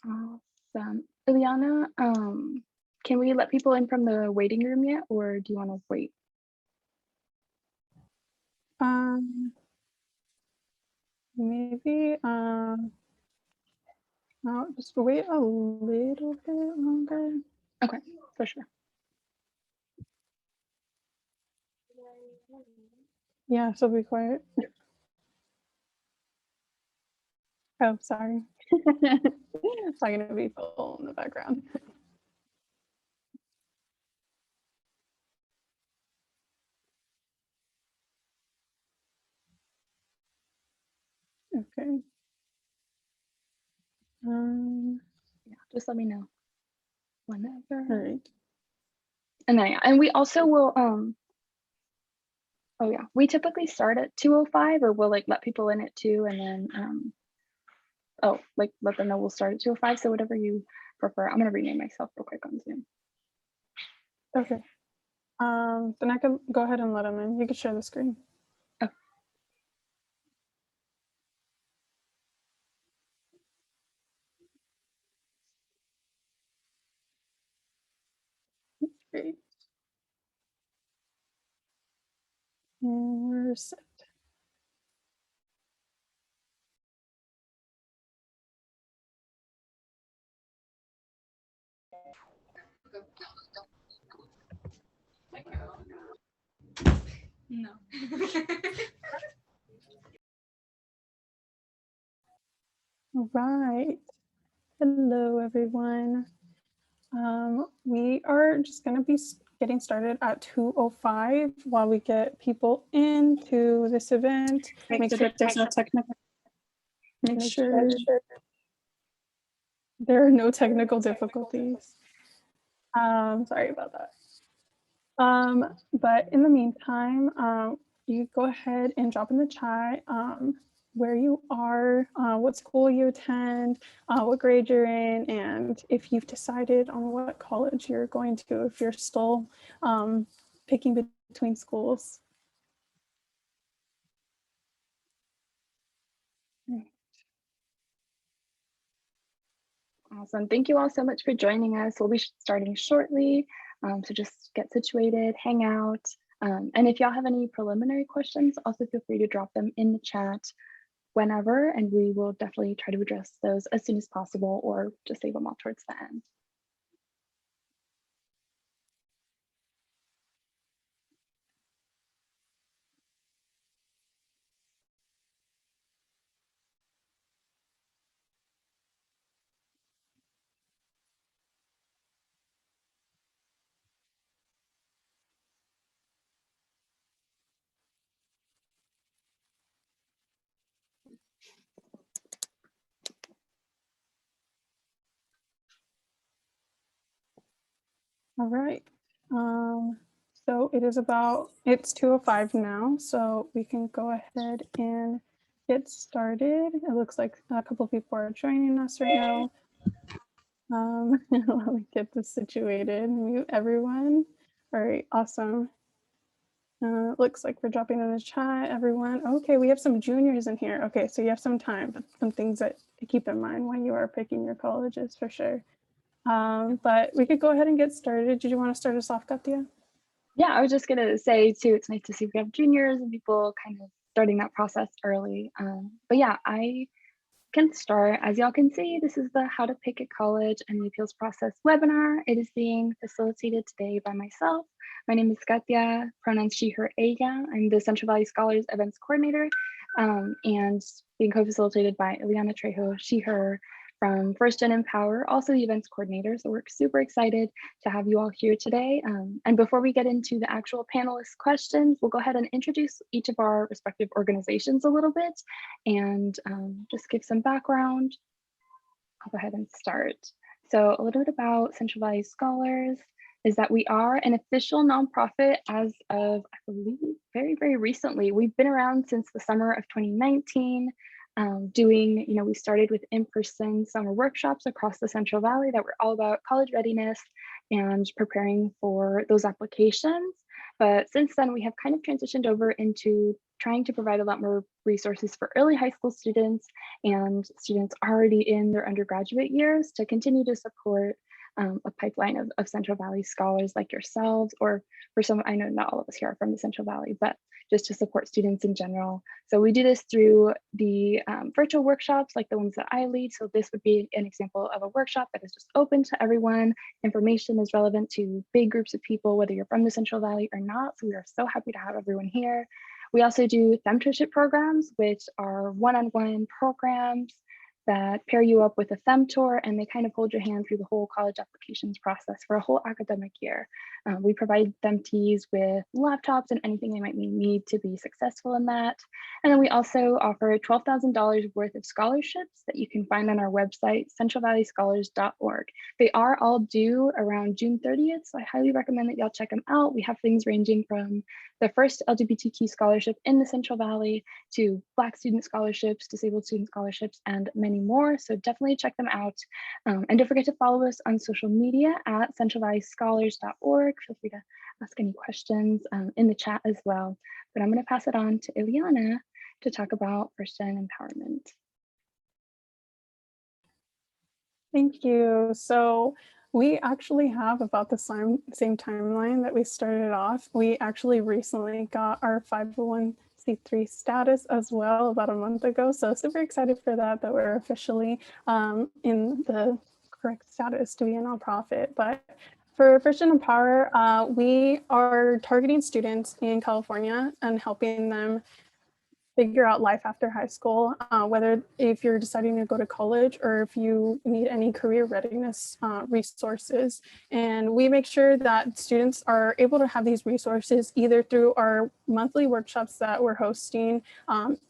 Awesome. Ileana, can we let people in from the waiting room yet, or do you want to wait? Maybe I'll just wait a little bit longer. Okay, for sure. Yeah, so be quiet. Oh, sorry. It's not gonna be full in the background. Okay. Yeah, just let me know whenever. All right. And then yeah, and we also will oh yeah, we typically start at 2:05, or we'll like let people in at 2 and then oh, like let them know we'll start at 2:05. So whatever you prefer. I'm gonna rename myself real quick on Zoom. Okay. Then I can go ahead and let them in. You can share the screen. Oh. Great. And we're set. No. All right. Hello, everyone. We are just going to be getting started at 2:05 while we get people into this event. Make sure there's no technical. Make sure there are no technical difficulties. Sorry about that. But in the meantime, you go ahead and drop in the chat where you are, what school you attend, what grade you're in, and if you've decided on what college you're going to, if you're still picking between schools. Awesome. Thank you all so much for joining us. We'll be starting shortly. So just get situated, hang out. And if y'all have any preliminary questions, also feel free to drop them in the chat whenever, and we will definitely try to address those as soon as possible, or just save them all towards the end. All right. So it's 2:05 now, so we can go ahead and get started. It looks like a couple of people are joining us right now. Let me get this situated. Mute everyone. All right, awesome. Looks like we're dropping in the chat, everyone. Okay, we have some juniors in here. Okay, so you have some time, but some things that to keep in mind when you are picking your colleges for sure. But we could go ahead and get started. Did you want to start us off, Katia? Yeah, I was just gonna say too, it's nice to see we have juniors and people kind of starting that process early. But yeah, I can start. As y'all can see, this is the How to Pick a College and the Appeals Process webinar. It is being facilitated today by myself. My name is Katia, pronouns she, her, ella. I'm the Central Valley Scholars Events Coordinator, and being co-facilitated by Ileana Trejo, she, her, from First Gen Empower, also the events coordinator. So we're super excited to have you all here today. And before we get into the actual panelist questions, we'll go ahead and introduce each of our respective organizations a little bit and just give some background. I'll go ahead and start. So a little bit about Central Valley Scholars is that we are an official nonprofit as of, I believe, very, very recently. We've been around since the summer of 2019. Doing, we started with in-person summer workshops across the Central Valley that were all about college readiness and preparing for those applications. But since then, we have kind of transitioned over into trying to provide a lot more resources for early high school students and students already in their undergraduate years to continue to support a pipeline of Central Valley scholars like yourselves, or for some, I know not all of us here are from the Central Valley, but just to support students in general. So we do this through the virtual workshops like the ones that I lead. So this would be an example of a workshop that is just open to everyone. Information is relevant to big groups of people, whether you're from the Central Valley or not. So we are so happy to have everyone here. We also do femtorship programs, which are one-on-one programs that pair you up with a femtor, and they kind of hold your hand through the whole college applications process for a whole academic year. We provide femtees with laptops and anything they might need to be successful in that. And then we also offer $12,000 worth of scholarships that you can find on our website, centralvalleyscholars.org. They are all due around June 30th, so I highly recommend that y'all check them out. We have things ranging from the first LGBTQ scholarship in the Central Valley to Black student scholarships, disabled student scholarships, and many more. So definitely check them out. And don't forget to follow us on social media at centralvalleyscholars.org. Feel free to ask any questions in the chat as well. But I'm going to pass it on to Ileana to talk about first gen empowerment. Thank you. So we actually have about the same timeline that we started off. We actually recently got our 501c3 status as well about a month ago. So super excited for that we're officially in the correct status to be a nonprofit. But for First Gen Empower, we are targeting students in California and helping them figure out life after high school, whether if you're deciding to go to college or if you need any career readiness resources. And we make sure that students are able to have these resources either through our monthly workshops that we're hosting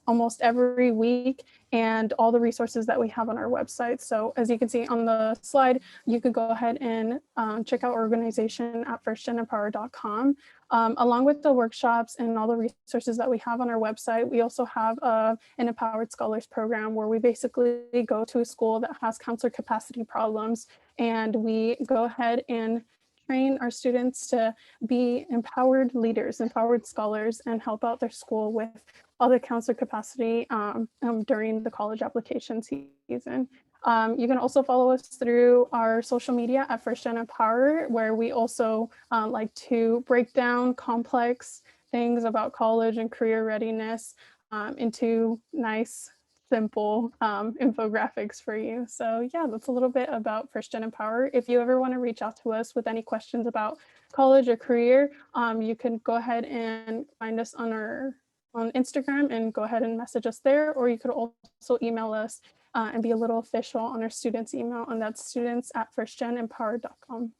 almost every week, and all the resources that we have on our website. So as you can see on the slide, you could go ahead and check out our organization at firstgenempower.com. Along with the workshops and all the resources that we have on our website, we also have an Empowered Scholars program where we basically go to a school that has counselor capacity problems, and we go ahead and train our students to be empowered leaders, empowered scholars, and help out their school with all the counselor capacity during the college application season. You can also follow us through our social media at First Gen Empower, where we also like to break down complex things about college and career readiness into nice, simple infographics for you. So yeah, that's a little bit about First Gen Empower. If you ever want to reach out to us with any questions about college or career, you can go ahead and find us on Instagram and go ahead and message us there, or you could also email us and be a little official on our students email, and that's students@firstgenempower.com.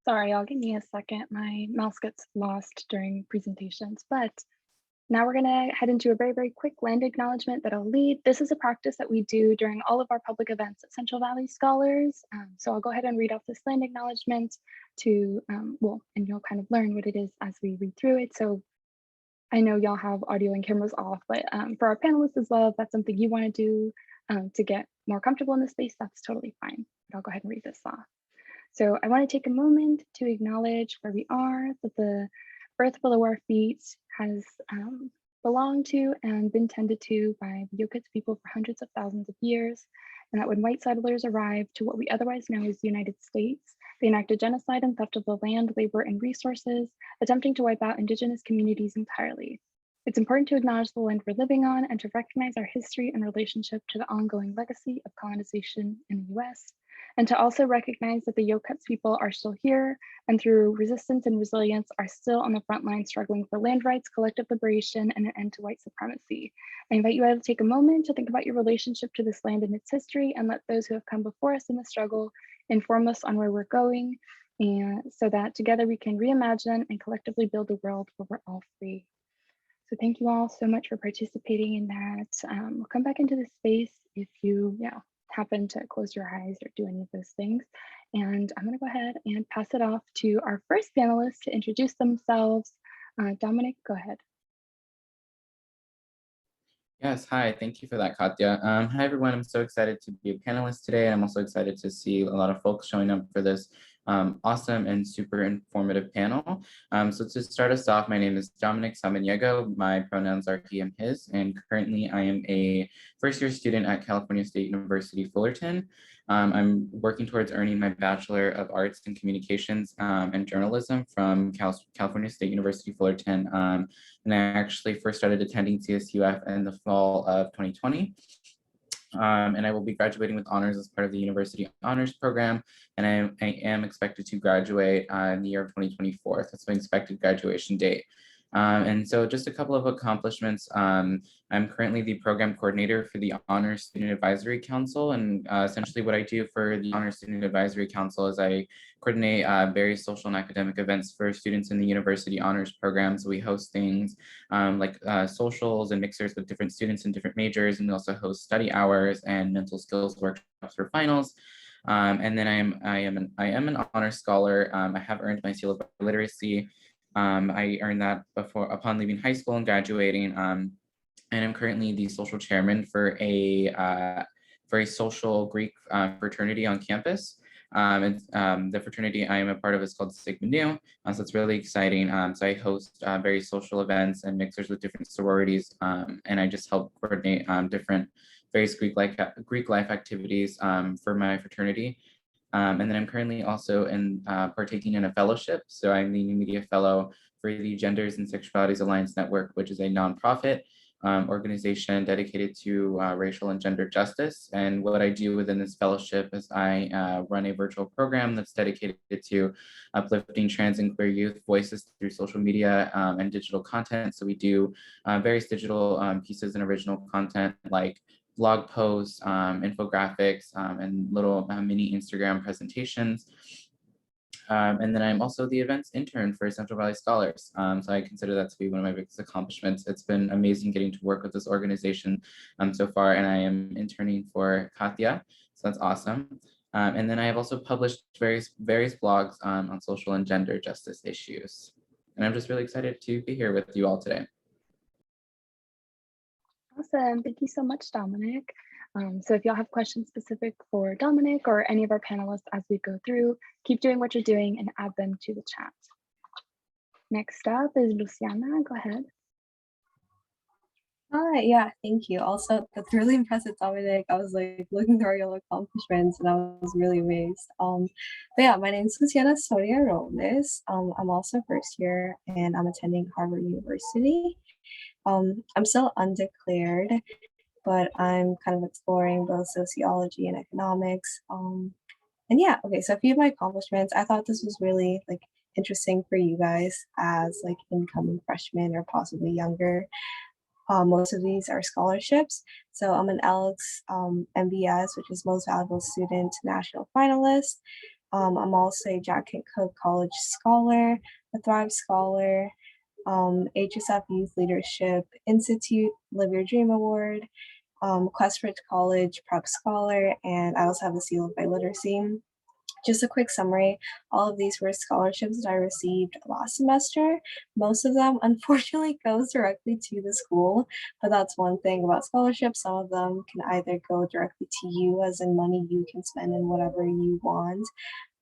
Sorry, y'all, give me a second. My mouse gets lost during presentations, but now we're gonna head into a very, very quick land acknowledgement that I'll lead. This is a practice that we do during all of our public events at Central Valley Scholars. So I'll go ahead and read off this land acknowledgement to, and you'll kind of learn what it is as we read through it. So I know y'all have audio and cameras off, but for our panelists as well, if that's something you wanna do to get more comfortable in the space, that's totally fine. But I'll go ahead and read this off. So I want to take a moment to acknowledge where we are, that the earth below our feet has belonged to and been tended to by the Yokuts people for hundreds of thousands of years, and that when white settlers arrived to what we otherwise know as the United States, they enacted genocide and theft of the land, labor, and resources, attempting to wipe out indigenous communities entirely. It's important to acknowledge the land we're living on and to recognize our history and relationship to the ongoing legacy of colonization in the US, and to also recognize that the Yokuts people are still here and through resistance and resilience are still on the front line struggling for land rights, collective liberation, and an end to white supremacy. I invite you all to take a moment to think about your relationship to this land and its history, and let those who have come before us in the struggle inform us on where we're going, and so that together we can reimagine and collectively build a world where we're all free. So thank you all so much for participating in that. We'll come back into this space if you happen to close your eyes or do any of those things. And I'm gonna go ahead and pass it off to our first panelist to introduce themselves, Dominic, go ahead. Yes, hi, thank you for that, Katya. Hi, everyone. I'm so excited to be a panelist today. I'm also excited to see a lot of folks showing up for this awesome and super informative panel. So to start us off, my name is Dominic Samaniego. My pronouns are he and his, and currently I am a first-year student at California State University, Fullerton. I'm working towards earning my Bachelor of Arts in Communications and Journalism from California State University, Fullerton. And I actually first started attending CSUF in the fall of 2020. And I will be graduating with honors as part of the University Honors Program. And I am expected to graduate in the year of 2024. That's my expected graduation date. And so just a couple of accomplishments. I'm currently the program coordinator for the Honor Student Advisory Council. And essentially what I do for the Honor Student Advisory Council is I coordinate various social and academic events for students in the University Honors Program. So we host things like socials and mixers with different students in different majors. And we also host study hours and mental skills workshops for finals. And then I am an honor scholar. I have earned my seal of literacy. I earned that upon leaving high school and graduating. And I'm currently the social chairman for a social Greek fraternity on campus. The fraternity I am a part of is called Sigma Nu, so it's really exciting. So I host various social events and mixers with different sororities, and I just help coordinate different various Greek life activities for my fraternity. And then I'm currently also partaking in a fellowship. So I'm the New Media Fellow for the Genders and Sexualities Alliance Network, which is a nonprofit organization dedicated to racial and gender justice. And what I do within this fellowship is I run a virtual program that's dedicated to uplifting trans and queer youth voices through social media and digital content. So we do various digital pieces and original content like blog posts, infographics, and little mini Instagram presentations. And then I'm also the events intern for Central Valley Scholars. So I consider that to be one of my biggest accomplishments. It's been amazing getting to work with this organization so far, and I am interning for Katya, so that's awesome. And then I have also published various blogs on social and gender justice issues. And I'm just really excited to be here with you all today. Awesome. Thank you so much, Dominic. So if y'all have questions specific for Dominic or any of our panelists as we go through, keep doing what you're doing and add them to the chat. Next up is Luciana. Go ahead. Hi, yeah, thank you. Also, that's really impressive, Dominic. I was like looking through your accomplishments and I was really amazed. But yeah, my name is Luciana Soria Robles. I'm also first year and I'm attending Harvard University. I'm still undeclared, but I'm kind of exploring both sociology and economics. And yeah, okay, so a few of my accomplishments, I thought this was really like interesting for you guys as like incoming freshmen or possibly younger. Most of these are scholarships. So I'm an Alex MBS, which is Most Valuable Student National Finalist. I'm also a Jack Kent Cooke College Scholar, a Thrive Scholar, HSF Youth Leadership Institute Live Your Dream Award, Questbridge College Prep Scholar, and I also have the Seal of Biliteracy. Just a quick summary, all of these were scholarships that I received last semester. Most of them, unfortunately, goes directly to the school, but that's one thing about scholarships. Some of them can either go directly to you, as in money you can spend in whatever you want.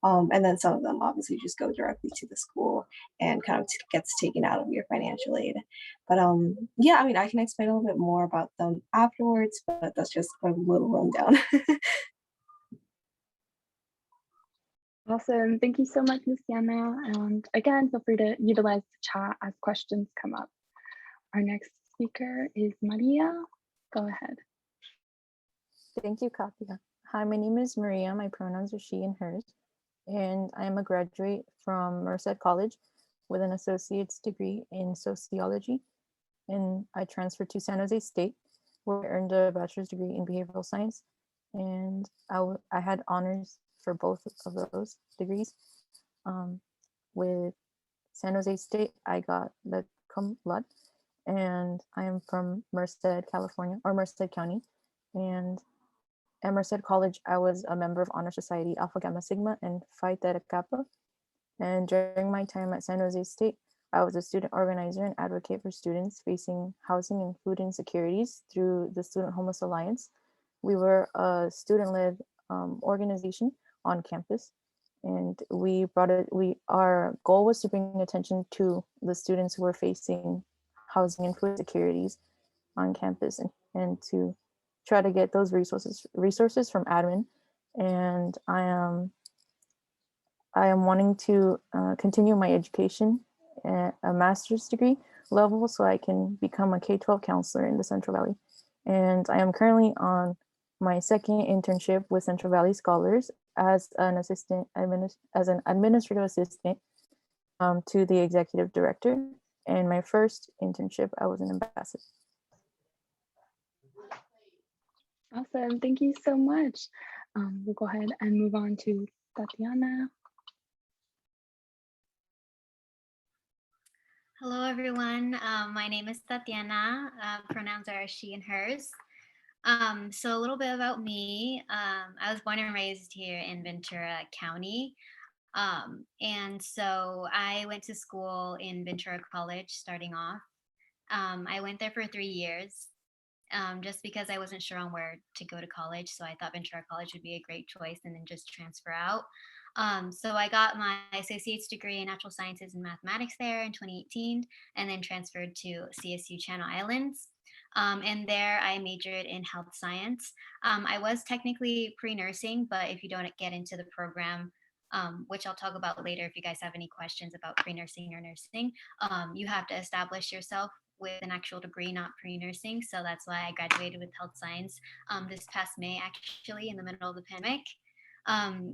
And then some of them obviously just go directly to the school and kind of gets taken out of your financial aid. But yeah, I mean, I can explain a little bit more about them afterwards, but that's just a little rundown. Awesome. Thank you so much, Luciana. And again, feel free to utilize the chat as questions come up. Our next speaker is Maria. Go ahead. Thank you, Katya. Hi, my name is Maria. My pronouns are she and hers. And I am a graduate from Merced College with an associate's degree in sociology. And I transferred to San Jose State, where I earned a bachelor's degree in behavioral science. And I had honors for both of those degrees. With San Jose State, I got the cum laude, and I am from Merced, California, or Merced County. And at Merced College, I was a member of Honor Society Alpha Gamma Sigma and Phi Theta Kappa. And during my time at San Jose State, I was a student organizer and advocate for students facing housing and food insecurities through the Student Homeless Alliance. We were a student-led organization on campus, and our goal was to bring attention to the students who were facing housing and food insecurities on campus, and to try to get those resources from admin. And I am wanting to continue my education at a master's degree level so I can become a K-12 counselor in the Central Valley. And I am currently on my second internship with Central Valley Scholars as an administrative assistant to the executive director. And my first internship, I was an ambassador. Awesome, thank you so much. We'll go ahead and move on to Tatiana. Hello, everyone. My name is Tatiana. Pronouns are she and hers. So a little bit about me. I was born and raised here in Ventura County. And so I went to school in Ventura College starting off. I went there for 3 years just because I wasn't sure on where to go to college. So I thought Ventura College would be a great choice and then just transfer out. So I got my associate's degree in natural sciences and mathematics there in 2018, and then transferred to CSU Channel Islands. And there I majored in health science. I was technically pre-nursing, but if you don't get into the program, which I'll talk about later if you guys have any questions about pre-nursing or nursing, you have to establish yourself with an actual degree, not pre-nursing. So that's why I graduated with health science this past May, actually, in the middle of the pandemic.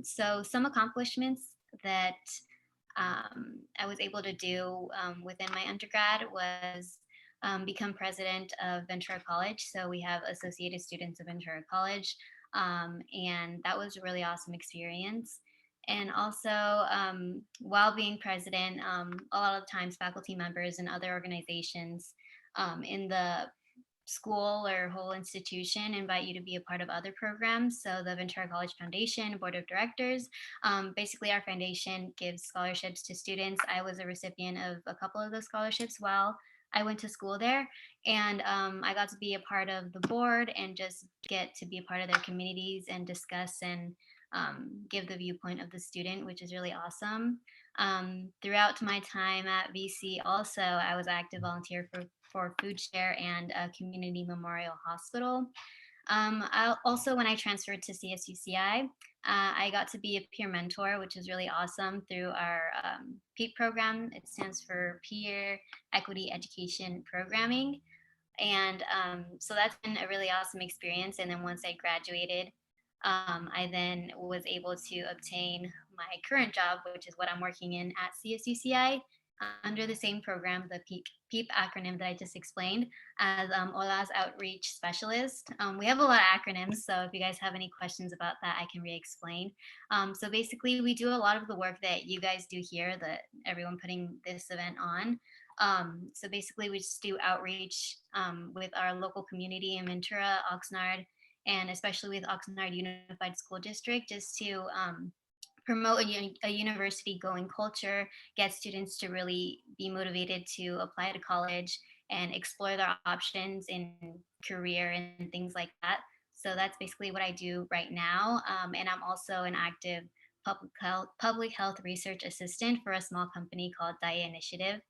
So some accomplishments that I was able to do within my undergrad was become president of Ventura College. So we have associated students of Ventura College, and that was a really awesome experience. And also, while being president, a lot of times faculty members and other organizations in the school or whole institution invite you to be a part of other programs. So the Ventura College Foundation Board of Directors, basically our foundation gives scholarships to students. I was a recipient of a couple of those scholarships while I went to school there, and I got to be a part of the board and just get to be a part of their communities and discuss and give the viewpoint of the student, which is really awesome. Throughout my time at VC also, I was active volunteer for Food Share and Community Memorial Hospital. Also, when I transferred to CSUCI, I got to be a peer mentor, which is really awesome through our PEEP program. It stands for Peer Equity Education Programming. And so that's been a really awesome experience. And then once I graduated, I then was able to obtain my current job, which is what I'm working in at CSUCI, under the same program, the PEEP acronym that I just explained, as OLA's Outreach Specialist. We have a lot of acronyms, so if you guys have any questions about that, I can re-explain. So basically, we do a lot of the work that you guys do here, that everyone putting this event on. So basically, we just do outreach with our local community in Ventura, Oxnard, and especially with Oxnard Unified School District, just to promote a university going culture, get students to really be motivated to apply to college and explore their options in career and things like that. So that's basically what I do right now. And I'm also an active public health research assistant for a small company called DIA Initiative.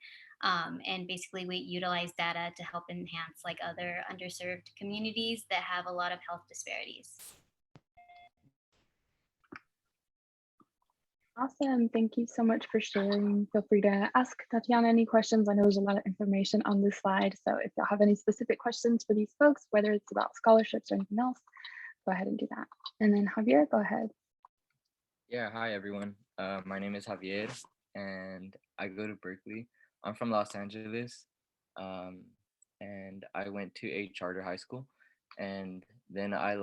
And basically we utilize data to help enhance like other underserved communities that have a lot of health disparities. Awesome, thank you so much for sharing. Feel free to ask Tatiana any questions. I know there's a lot of information on this slide, so if y'all have any specific questions for these folks, whether it's about scholarships or anything else, go ahead and do that. And then Javier, go ahead. Yeah, hi everyone. My name is Javier and I go to Berkeley. I'm from Los Angeles, and I went to a charter high school, and then I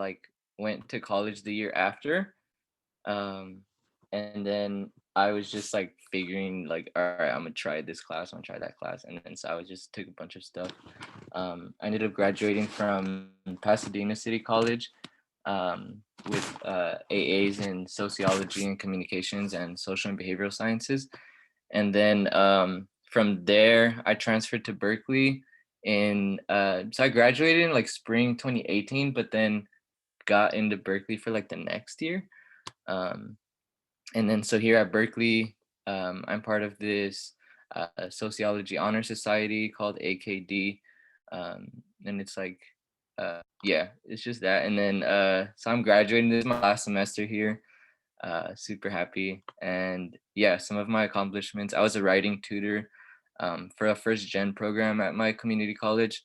went to college the year after. And then I was just figuring all right, I'm gonna try this class, I'm gonna try that class. And then so I just took a bunch of stuff. I ended up graduating from Pasadena City College with AAs in sociology and communications and social and behavioral sciences. And then from there, I transferred to Berkeley so I graduated in like spring 2018, but then got into Berkeley for like the next year. And then so here at Berkeley, I'm part of this sociology honor society called AKD. And it's like, yeah, it's just that. And then, so I'm graduating. This is my last semester here. Super happy. And yeah, some of my accomplishments, I was a writing tutor for a first gen program at my community college.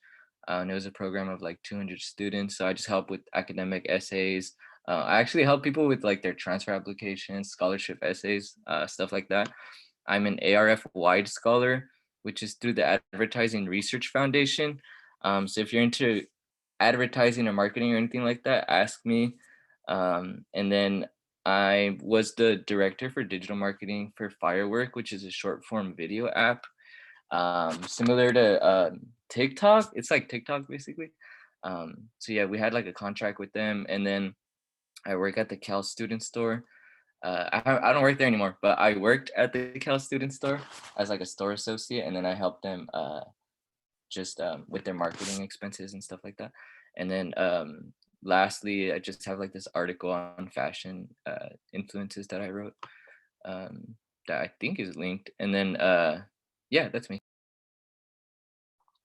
And it was a program of like 200 students. So I just help with academic essays. I actually help people with like their transfer applications, scholarship essays, stuff like that. I'm an ARF wide scholar, which is through the Advertising Research Foundation. So if you're into advertising or marketing or anything like that, ask me. And then I was the director for digital marketing for Firework, which is a short form video app, similar to TikTok. It's like TikTok basically. So yeah, we had like a contract with them, and then I work at the Cal Student Store. I don't work there anymore, but I worked at the Cal Student Store as like a store associate, and then I helped them just with their marketing expenses and stuff like that. And then lastly, I just have like this article on fashion influences that I wrote that I think is linked. And then yeah, that's me.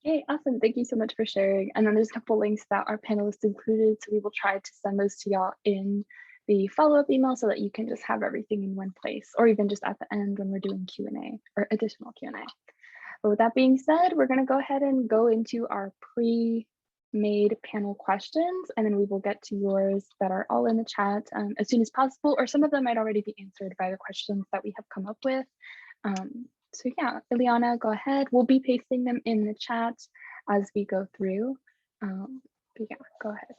Okay, awesome. Thank you so much for sharing. And then there's a couple links that our panelists included, so we will try to send those to y'all in the follow-up email so that you can just have everything in one place, or even just at the end when we're doing Q&A or additional Q&A. But with that being said, we're going to go ahead and go into our pre-made panel questions, and then we will get to yours that are all in the chat as soon as possible, or some of them might already be answered by the questions that we have come up with. So yeah, Ileana, go ahead. We'll be pasting them in the chat as we go through. But yeah, go ahead.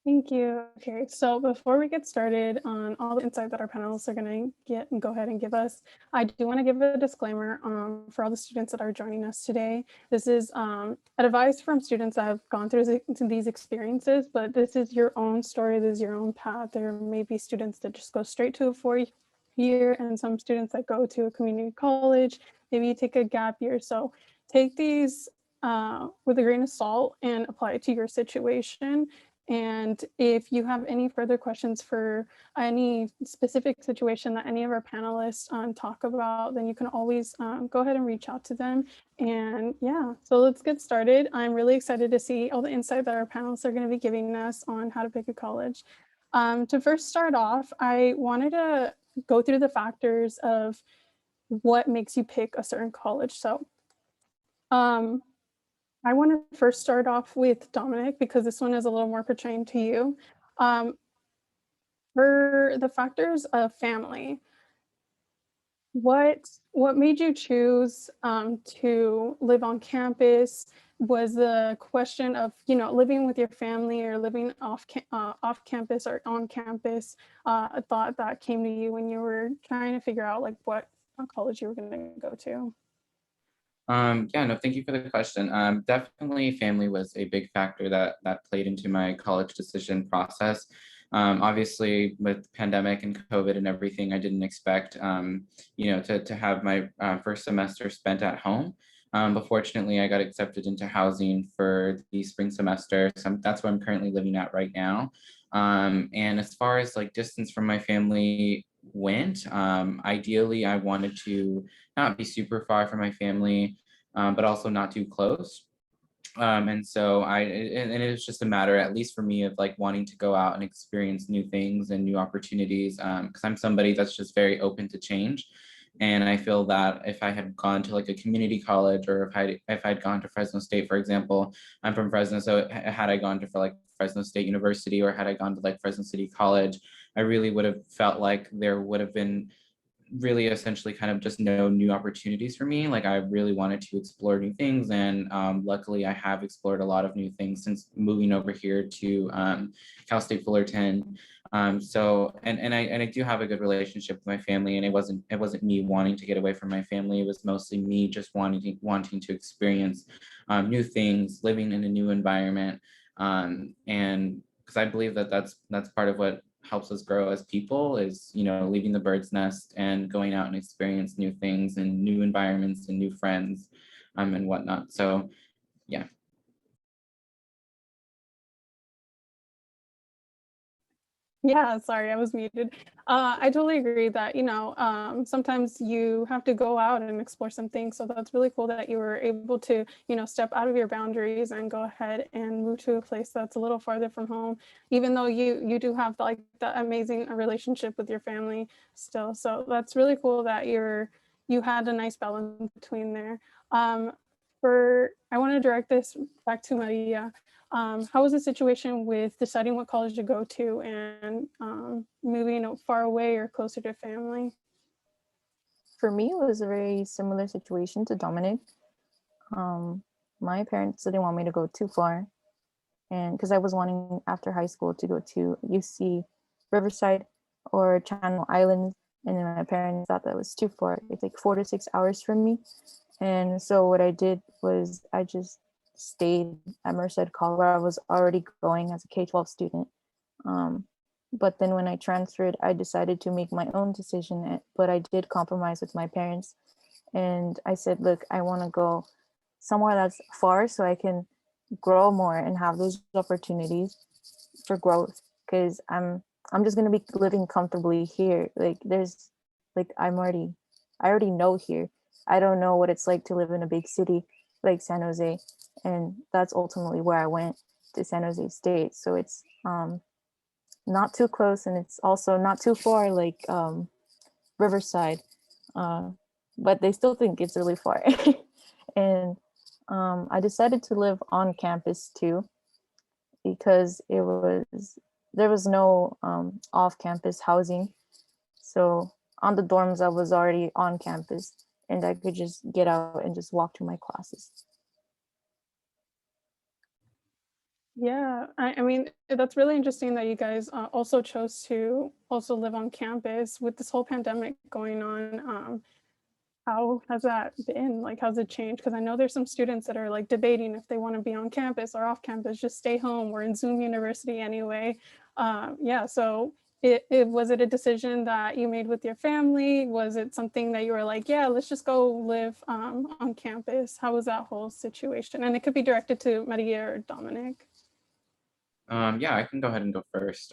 Thank you. Okay, so before we get started on all the insight that our panelists are going to get and go ahead and give us, I do want to give a disclaimer for all the students that are joining us today. This is advice from students that have gone through these experiences, but this is your own story, this is your own path. There may be students that just go straight to a 4-year and some students that go to a community college, maybe you take a gap year. So take these with a grain of salt and apply it to your situation. And if you have any further questions for any specific situation that any of our panelists talk about, then you can always go ahead and reach out to them. And yeah, so let's get started. I'm really excited to see all the insight that our panelists are going to be giving us on how to pick a college. To first start off, I wanted to go through the factors of what makes you pick a certain college. So I want to first start off with Dominic, because this one is a little more pertaining to you. For the factors of family, what made you choose to live on campus? Was the question of, you know, living with your family or living off campus or on campus a thought that came to you when you were trying to figure out like what college you were going to go to? Yeah, no, thank you for the question. Definitely family was a big factor that played into my college decision process. Obviously with pandemic and COVID and everything, I didn't expect, you know, to have my first semester spent at home. But fortunately I got accepted into housing for the spring semester. So that's where I'm currently living at right now. And as far as like distance from my family went, ideally I wanted to not be super far from my family, but also not too close. And so and it was just a matter, at least for me, of like wanting to go out and experience new things and new opportunities, because I'm somebody that's just very open to change. And I feel that if I had gone to like a community college, or if I'd gone to Fresno State, for example, I'm from Fresno, so had I gone to like Fresno State University, or had I gone to like Fresno City College, I really would have felt like there would have been really essentially kind of just no new opportunities for me. Like I really wanted to explore new things, and luckily I have explored a lot of new things since moving over here to Cal State Fullerton. So and I do have a good relationship with my family, and it wasn't me wanting to get away from my family. It was mostly me just wanting to experience new things, living in a new environment, and because I believe that that's part of what helps us grow as people is, you know, leaving the bird's nest and going out and experience new things and new environments and new friends and whatnot. So yeah. Yeah, sorry, I was muted. I totally agree that, sometimes you have to go out and explore some things. So that's really cool that you were able to, step out of your boundaries and go ahead and move to a place that's a little farther from home, even though you do have like that amazing relationship with your family still. So that's really cool that you had a nice balance between there. I want to direct this back to Maria. How was the situation with deciding what college to go to and moving far away or closer to family? For me, it was a very similar situation to Dominic. My parents didn't want me to go too far, and because I was wanting after high school to go to UC Riverside or Channel Islands, and then my parents thought that was too far. It's like 4 to 6 hours from me. And so what I did was I just stayed at Merced College, where I was already going as a K-12 student. But then when I transferred, I decided to make my own decision, but I did compromise with my parents. And I said, look, I want to go somewhere that's far so I can grow more and have those opportunities for growth. Because I'm just going to be living comfortably here. I already know here. I don't know what it's like to live in a big city like San Jose, and that's ultimately where I went, to San Jose State. So it's not too close, and it's also not too far like Riverside, but they still think it's really far. And I decided to live on campus too, because there was no off-campus housing. So on the dorms, I was already on campus, and I could just get out and just walk to my classes. Yeah, I mean, that's really interesting that you guys also chose to also live on campus with this whole pandemic going on. How has that been? Like, how's it changed? Because I know there's some students that are like debating if they want to be on campus or off campus, just stay home. We're in Zoom university anyway. Yeah, so was it a decision that you made with your family? Was it something that you were like, yeah, let's just go live on campus? How was that whole situation? And it could be directed to Maria or Dominic. Yeah, I can go ahead and go first.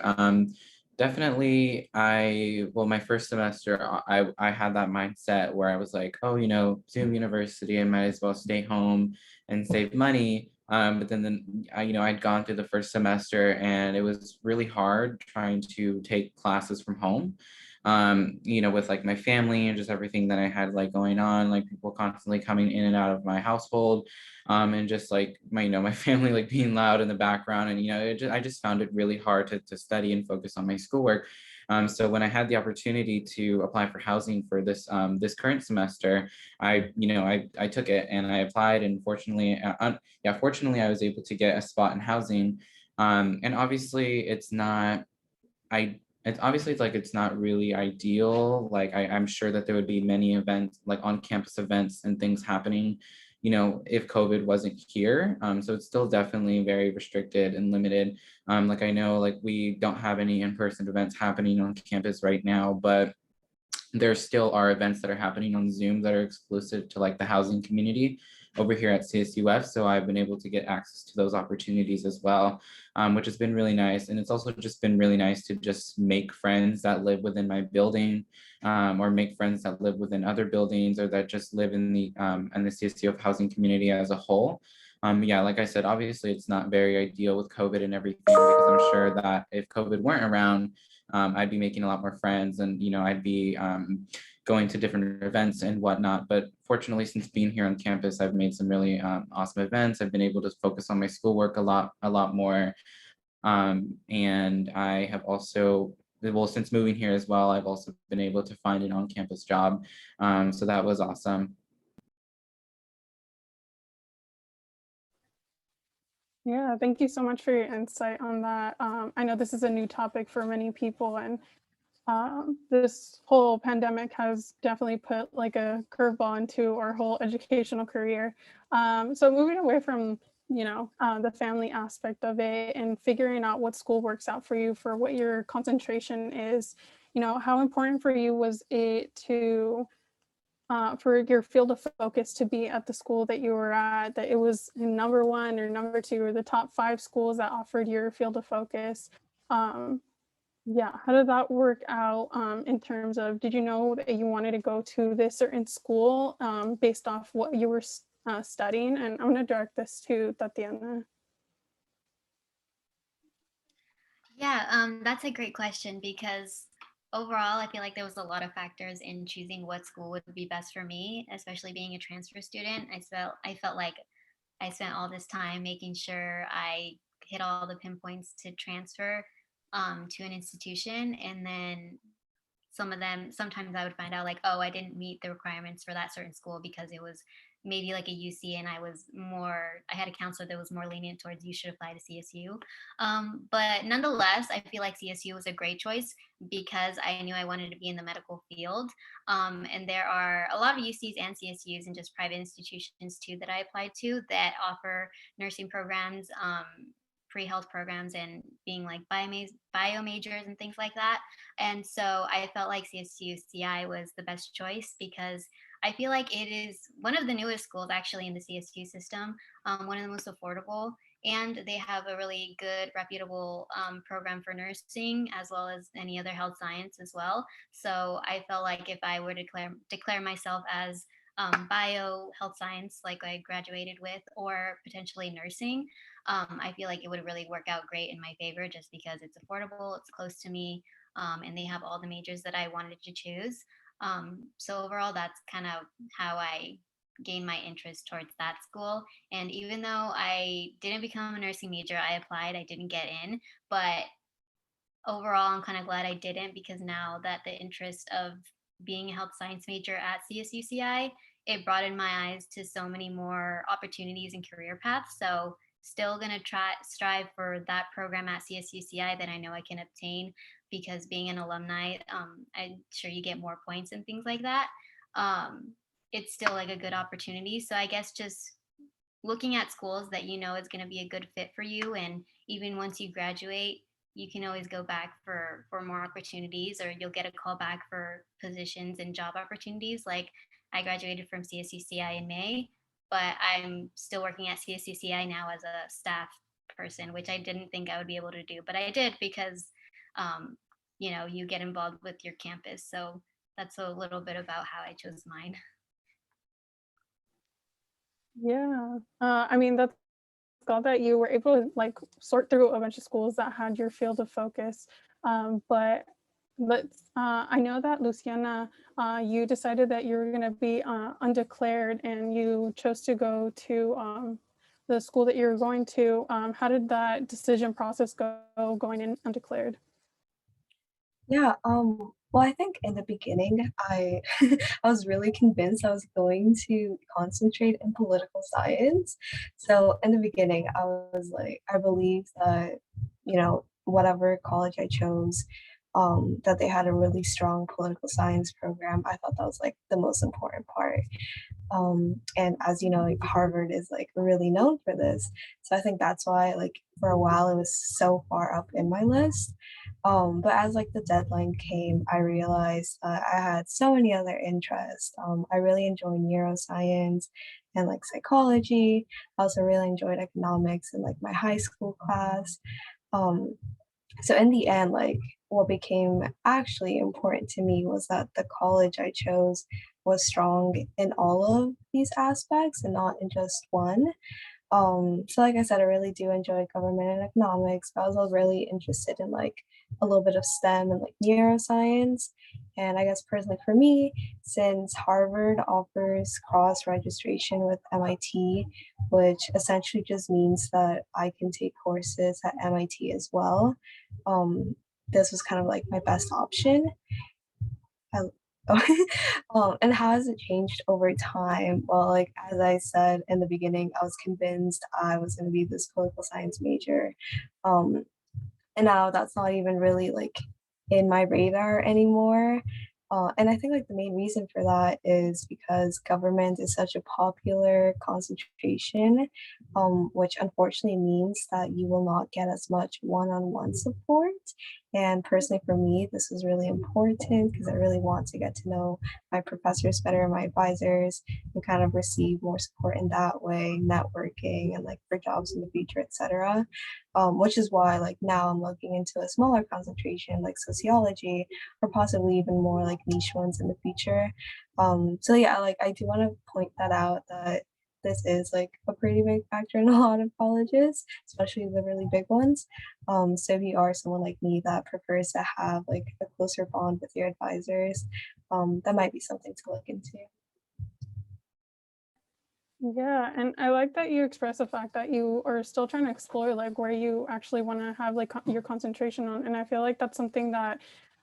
Definitely, my first semester, I had that mindset where I was like, oh, you know, Zoom University, I might as well stay home and save money. But then I'd gone through the first semester and it was really hard trying to take classes from home. With like my family and just everything that I had like going on, like people constantly coming in and out of my household, and just like my family like being loud in the background, and I just found it really hard to study and focus on my schoolwork. So when I had the opportunity to apply for housing for this current semester, I took it and I applied, and fortunately I was able to get a spot in housing. And obviously it's not it's not really ideal. Like I'm sure that there would be many events, like on campus events and things happening, if COVID wasn't here. So it's still definitely very restricted and limited. Like I know like we don't have any in-person events happening on campus right now, but there still are events that are happening on Zoom that are exclusive to like the housing community over here at CSUF. So I've been able to get access to those opportunities as well, which has been really nice. And it's also just been really nice to just make friends that live within my building, or make friends that live within other buildings, or that just live in the CSUF housing community as a whole. Yeah, like I said, obviously it's not very ideal with COVID and everything, because I'm sure that if COVID weren't around, I'd be making a lot more friends, and I'd be going to different events and whatnot. But fortunately, since being here on campus, I've made some really awesome events. I've been able to focus on my schoolwork a lot more. And I have also, well, since moving here as well, I've also been able to find an on-campus job. So that was awesome. Yeah, thank you so much for your insight on that. I know this is a new topic for many people, and this whole pandemic has definitely put like a curveball into our whole educational career. So moving away from the family aspect of it and figuring out what school works out for you for what your concentration is. How important for you was it to for your field of focus to be at the school that you were at, that it was number 1 or number 2 or the top 5 schools that offered your field of focus? Yeah, how did that work out in terms of, did you know that you wanted to go to this certain school based off what you were studying? And I'm going to direct this to Tatiana. Yeah, that's a great question because overall, I feel like there was a lot of factors in choosing what school would be best for me, especially being a transfer student. I felt like I spent all this time making sure I hit all the pinpoints to transfer to an institution, and then sometimes I would find out like, oh, I didn't meet the requirements for that certain school because it was maybe like a UC, and I had a counselor that was more lenient towards you should apply to CSU. But nonetheless, I feel like CSU was a great choice because I knew I wanted to be in the medical field. And there are a lot of UCs and CSUs and just private institutions too that I applied to that offer nursing programs, pre-health programs, and being like bio majors and things like that. And so I felt like CSU CI was the best choice because I feel like it is one of the newest schools actually in the CSU system, one of the most affordable, and they have a really good, reputable program for nursing as well as any other health science as well. So I felt like if I were to declare myself as bio health science, like I graduated with, or potentially nursing, I feel like it would really work out great in my favor just because it's affordable, it's close to me, and they have all the majors that I wanted to choose. So overall, that's kind of how I gained my interest towards that school. And even though I didn't become a nursing major, I applied, I didn't get in, but overall, I'm kind of glad I didn't because now that the interest of being a health science major at CSUCI, it broadened my eyes to so many more opportunities and career paths. So still going to strive for that program at CSUCI that I know I can obtain because being an alumni, I'm sure you get more points and things like that. It's still like a good opportunity. So I guess just looking at schools that you know is going to be a good fit for you, and even once you graduate, you can always go back for more opportunities, or you'll get a call back for positions and job opportunities. Like I graduated from CSUCI in May, but I'm still working at CSUCI now as a staff person, which I didn't think I would be able to do, but I did because you get involved with your campus. So that's a little bit about how I chose mine. Yeah, I mean, that's glad that you were able to like sort through a bunch of schools that had your field of focus. But I know that Luciana, you decided that you were going to be undeclared and you chose to go to the school that you were going to. How did that decision process go going in undeclared? Yeah, well, I think in the beginning, I I was really convinced I was going to concentrate in political science. So in the beginning, I was like, I believed that, whatever college I chose, that they had a really strong political science program. I thought that was like the most important part. And as you know, like Harvard is like really known for this. So I think that's why like for a while it was so far up in my list. But as like the deadline came, I realized that I had so many other interests. I really enjoy neuroscience and like psychology. I also really enjoyed economics in like my high school class. Um, so in the end, like what became actually important to me was that the college I chose was strong in all of these aspects and not in just one. So like I said, I really do enjoy government and economics, but I was also really interested in like a little bit of STEM and like neuroscience. And I guess personally for me, since Harvard offers cross registration with MIT, which essentially just means that I can take courses at MIT as well, this was kind of like my best option. I, and how has it changed over time? Well, like as I said in the beginning, I was convinced I was going to be this political science major. And now that's not even really like in my radar anymore. And I think like the main reason for that is because government is such a popular concentration, which unfortunately means that you will not get as much one-on-one support. And personally for me, this is really important because I really want to get to know my professors better, my advisors, and kind of receive more support in that way, networking and like for jobs in the future, etc. Which is why like now I'm looking into a smaller concentration like sociology or possibly even more like niche ones in the future. So yeah, like I do want to point that out that this is like a pretty big factor in a lot of colleges, especially the really big ones. So if you are someone like me that prefers to have like a closer bond with your advisors, that might be something to look into. Yeah, and I like that you express the fact that you are still trying to explore like where you actually want to have like your concentration on. And I feel like that's something that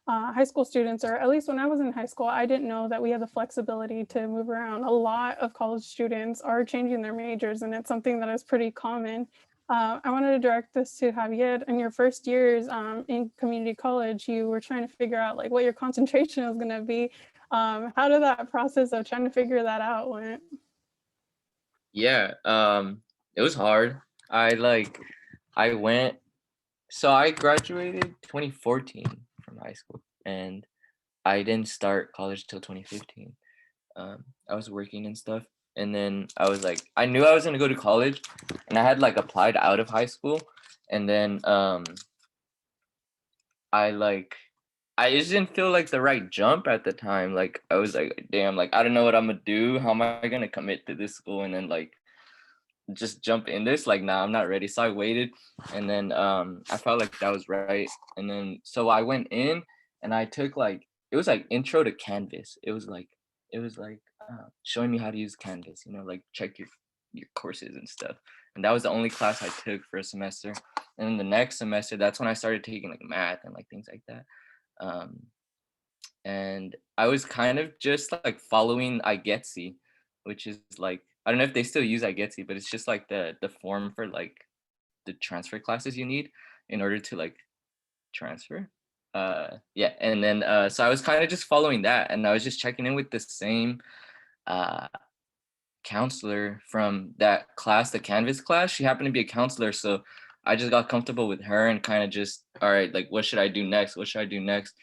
high school students, or at least when I was in high school, I didn't know that we had the flexibility to move around. A lot of college students are changing their majors, and it's something that is pretty common. I wanted to direct this to Javier. In your first years in community college, you were trying to figure out like what your concentration was going to be. How did that process of trying to figure that out went? Yeah, it was hard. I went, so I graduated 2014 from high school, and I didn't start college till 2015. I was working and stuff, and then I was like, I knew I was gonna go to college, and I had like applied out of high school, and then I just didn't feel like the right jump at the time. Like I was like, damn, like I don't know what I'm gonna do. How am I gonna commit to this school and then like just jump in this? Like, nah, I'm not ready. So I waited, and then I felt like that was right. And then so I went in and I took like, it was like intro to Canvas. It was like showing me how to use Canvas, like check your courses and stuff. And that was the only class I took for a semester. And then the next semester, that's when I started taking like math and like things like that. And I was kind of just like following iGetsy, which is like, I don't know if they still use iGetsy, but it's just like the form for like the transfer classes you need in order to like transfer. Yeah, and then so I was kind of just following that, and I was just checking in with the same counselor from that class, the Canvas class. She happened to be a counselor, so I just got comfortable with her and kind of just, all right, like what should I do next? What should I do next?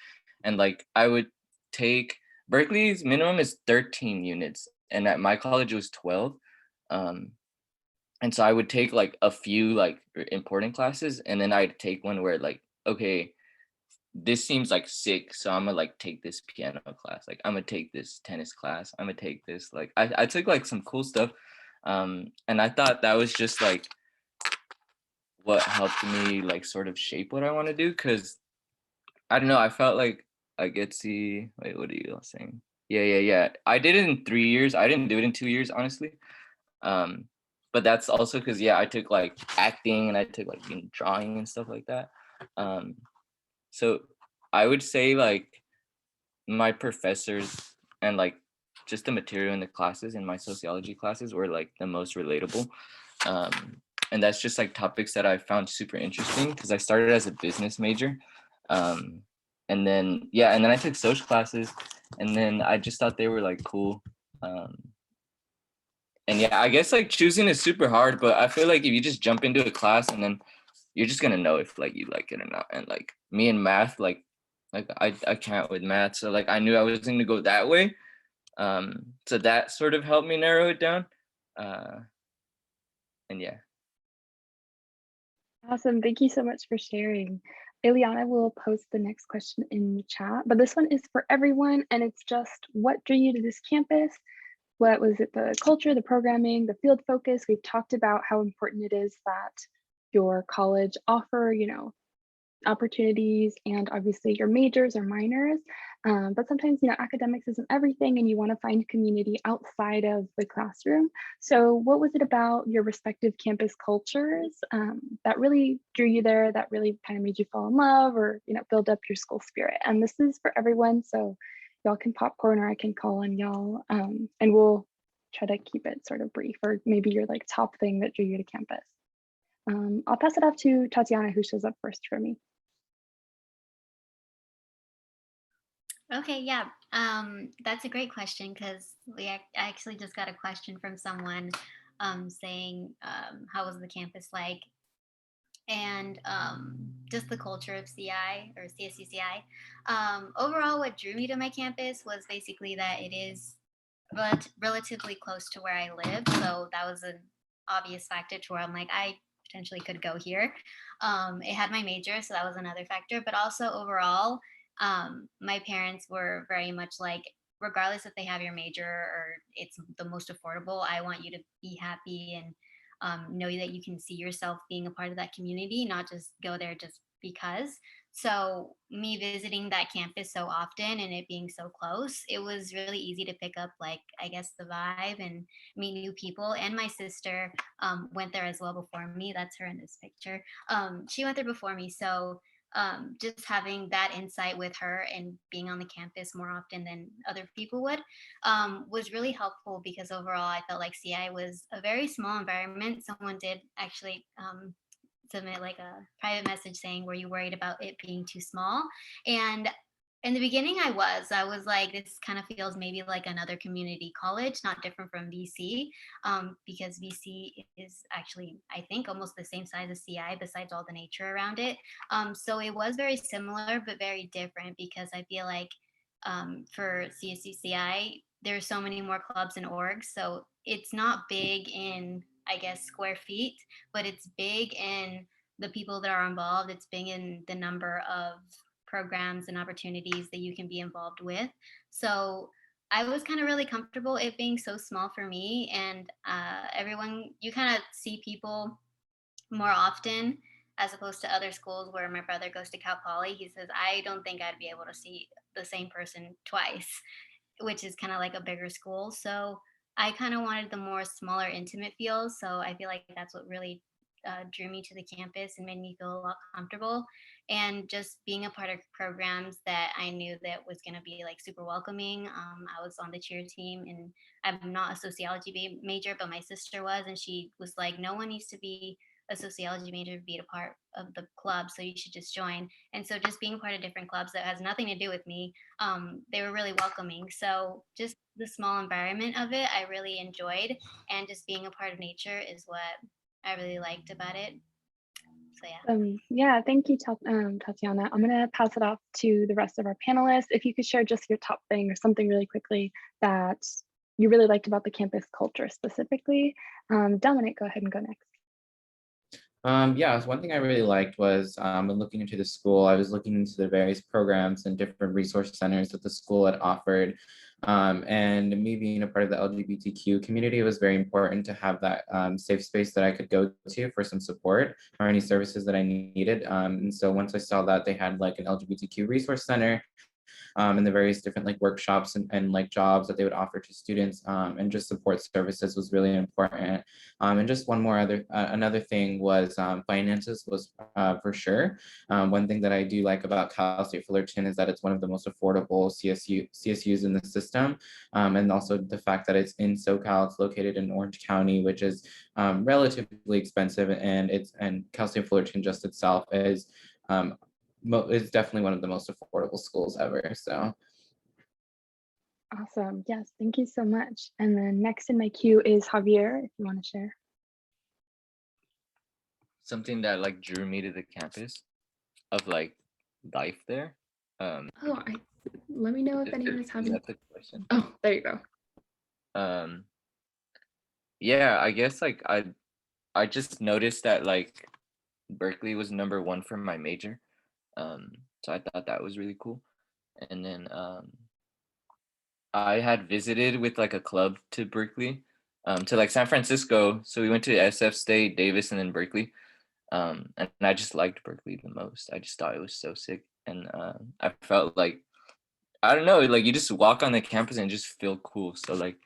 And like I would take, Berkeley's minimum is 13 units, and at my college it was 12. And so I would take like a few like important classes, and then I'd take one where like, okay, this seems like sick, so I'm gonna like take this piano class, like I'm gonna take this tennis class, I'm gonna take this, like I took like some cool stuff. And I thought that was just like what helped me like sort of shape what I want to do, because I don't know, I felt like I get see, wait, what are you all saying? Yeah, I did it in 3 years. I didn't do it in 2 years, honestly. But that's also because I took like acting, and I took like drawing and stuff like that. So I would say like my professors and like just the material in the classes, in my sociology classes, were like the most relatable. And that's just like topics that I found super interesting because I started as a business major. And then I took social classes, and then I just thought they were like cool. And I guess like choosing is super hard, but I feel like if you just jump into a class, and then you're just gonna know if like you like it or not. And like me and math, like I can't with math, so like I knew I was gonna go that way. So that sort of helped me narrow it down. And yeah. Awesome. Thank you so much for sharing. Ileana will post the next question in the chat, but this one is for everyone, and it's just, what drew you to this campus? What was it, the culture, the programming, the field focus? We've talked about how important it is that your college offer, opportunities, and obviously your majors or minors. But sometimes, academics isn't everything, and you want to find community outside of the classroom. So what was it about your respective campus cultures that really drew you there, that really kind of made you fall in love, or, build up your school spirit? And this is for everyone, so y'all can popcorn, or I can call on y'all, and we'll try to keep it sort of brief, or maybe your like top thing that drew you to campus. I'll pass it off to Tatiana, who shows up first for me. Okay, yeah. That's a great question because I actually just got a question from someone saying, how was the campus like? And just the culture of CI or CSU CI. Overall, what drew me to my campus was basically that it is relatively close to where I live. So that was an obvious factor to where I'm like, I potentially could go here. It had my major, so that was another factor. But also overall, my parents were very much like, regardless if they have your major or it's the most affordable, I want you to be happy and know that you can see yourself being a part of that community, not just go there just because. So me visiting that campus so often and it being so close, it was really easy to pick up, like, I guess the vibe and meet new people. And my sister went there as well before me. That's her in this picture. She went there before me. So just having that insight with her and being on the campus more often than other people would was really helpful because overall I felt like CI was a very small environment. Someone did actually submit like a private message saying, were you worried about it being too small? And in the beginning I was like, this kind of feels maybe like another community college, not different from VC, because VC is actually, I think, almost the same size as CI besides all the nature around it. So it was very similar but very different because I feel like for CSUCI, there's so many more clubs and orgs. So it's not big in, I guess, square feet, but it's big in the people that are involved. It's big in the number of programs and opportunities that you can be involved with. So I was kind of really comfortable it being so small for me. And everyone, you kind of see people more often as opposed to other schools where my brother goes to Cal Poly. He says, I don't think I'd be able to see the same person twice, which is kind of like a bigger school. So I kind of wanted the more smaller, intimate feel. So I feel like that's what really drew me to the campus and made me feel a lot comfortable. And just being a part of programs that I knew that was going to be like super welcoming. I was on the cheer team, and I'm not a sociology major, but my sister was, and she was like, no one needs to be a sociology major to be a part of the club, so you should just join. And so just being part of different clubs that has nothing to do with me, they were really welcoming. So just the small environment of it, I really enjoyed, and just being a part of nature is what I really liked about it. So yeah. Yeah, thank you, Tatiana. I'm gonna pass it off to the rest of our panelists. If you could share just your top thing or something really quickly that you really liked about the campus culture specifically. Dominic, go ahead and go next. Yeah, so one thing I really liked was when looking into the school, I was looking into the various programs and different resource centers that the school had offered. And me being a part of the LGBTQ community, it was very important to have that safe space that I could go to for some support or any services that I needed. And so once I saw that they had like an LGBTQ resource center, and the various different like workshops and like jobs that they would offer to students, and just support services was really important. And just one more another thing was finances was for sure. One thing that I do like about Cal State Fullerton is that it's one of the most affordable CSUs in the system, and also the fact that it's in SoCal. It's located in Orange County, which is relatively expensive, and Cal State Fullerton just itself is it's definitely one of the most affordable schools ever. So Awesome. Yes, thank you so much. And then next in my queue is Javier, if you want to share. Something that like drew me to the campus of like life there. Oh, let me know if anyone is having. That's a question. Oh, there you go. Yeah, I guess like I just noticed that like Berkeley was #1 for my major. So I thought that was really cool. And then I had visited with like a club to Berkeley, to like San Francisco. So we went to SF State, Davis, and then Berkeley. And I just liked Berkeley the most. I just thought it was so sick. And I felt like, I don't know, like you just walk on the campus and just feel cool. So like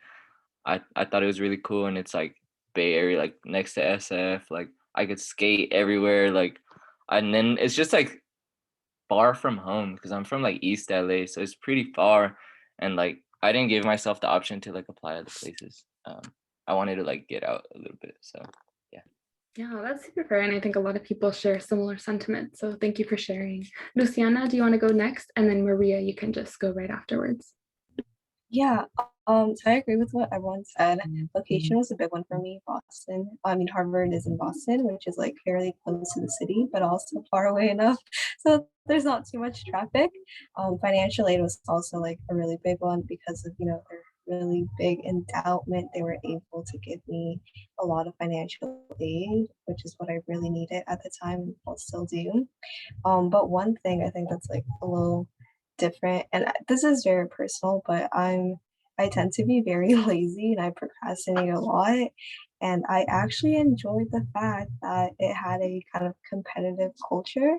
I thought it was really cool. And it's like Bay Area, like next to SF, like I could skate everywhere. Like, and then it's just like far from home because I'm from like East LA, so it's pretty far, and like I didn't give myself the option to like apply other places. I wanted to like get out a little bit, so yeah. Yeah, that's super fair. And I think a lot of people share similar sentiments. So thank you for sharing. Luciana, do you want to go next? And then Maria, you can just go right afterwards. Yeah, so I agree with what everyone said. Location was a big one for me. Boston. I mean, Harvard is in Boston, which is like fairly close to the city, but also far away enough. So there's not too much traffic. Financial aid was also like a really big one because of, their really big endowment. They were able to give me a lot of financial aid, which is what I really needed at the time and will still do. But one thing I think that's like a little different, and this is very personal, but I tend to be very lazy and I procrastinate a lot. And I actually enjoyed the fact that it had a kind of competitive culture,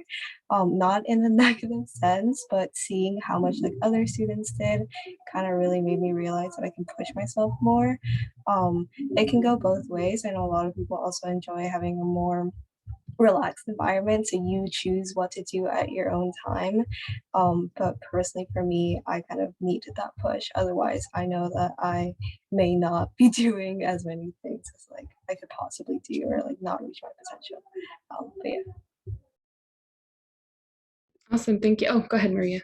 not in a negative sense, but seeing how much like other students did kind of really made me realize that I can push myself more. It can go both ways. I know a lot of people also enjoy having a more relaxed environment so you choose what to do at your own time, but personally for me I kind of needed that push, otherwise I know that I may not be doing as many things as like I could possibly do or like not reach my potential. But yeah. Awesome. Thank you. Oh, go ahead, Maria.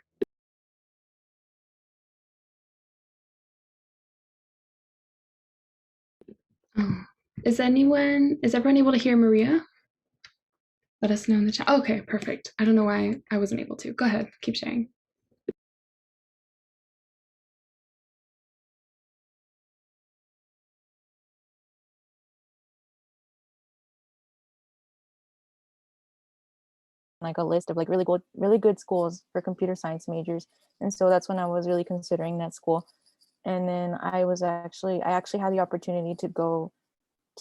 Oh, is everyone able to hear Maria? Let us know in the chat. Okay, perfect. I don't know why I wasn't able to. Go ahead, keep sharing. Like a list of like really good schools for computer science majors. And so that's when I was really considering that school. And then I actually had the opportunity to go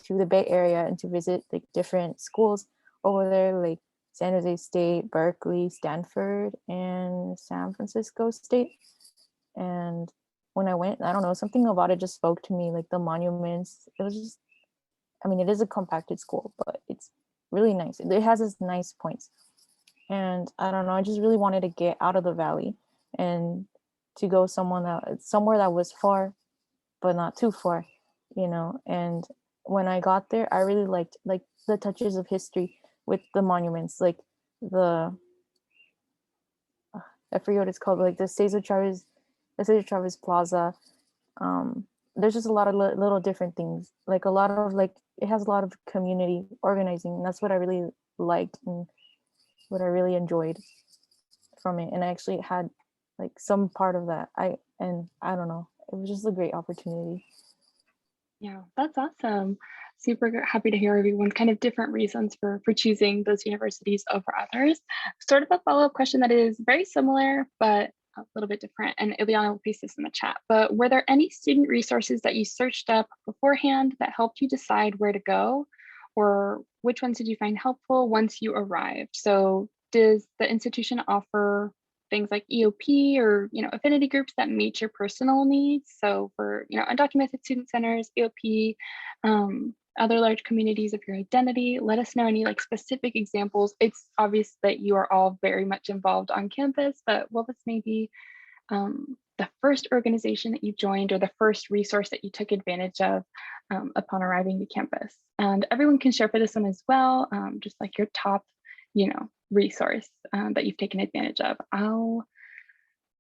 to the Bay Area and to visit like different schools over there, like San Jose State, Berkeley, Stanford, and San Francisco State. And when I went, I don't know, something about it just spoke to me, like the monuments. It was just, I mean, it is a compacted school, but it's really nice. It has its nice points. And I don't know, I just really wanted to get out of the valley and to go somewhere that was far, but not too far, And when I got there, I really liked like the touches of history with the monuments, like the I forget what it's called, like the Cesar Chavez Plaza. There's just a lot of little different things, like a lot of like it has a lot of community organizing, and that's what I really liked and what I really enjoyed from it. And I actually had like some part of that. I don't know, it was just a great opportunity. Yeah, that's awesome. Super happy to hear everyone's kind of different reasons for choosing those universities over others. Sort of a follow-up question that is very similar, but a little bit different. And Ileana will paste this in the chat. But were there any student resources that you searched up beforehand that helped you decide where to go? Or which ones did you find helpful once you arrived? So does the institution offer things like EOP or affinity groups that meet your personal needs? So for undocumented student centers, EOP, other large communities of your identity, let us know any like specific examples. It's obvious that you are all very much involved on campus, but what was maybe the first organization that you joined or the first resource that you took advantage of upon arriving to campus? And everyone can share for this one as well, just like your top resource that you've taken advantage of. I'll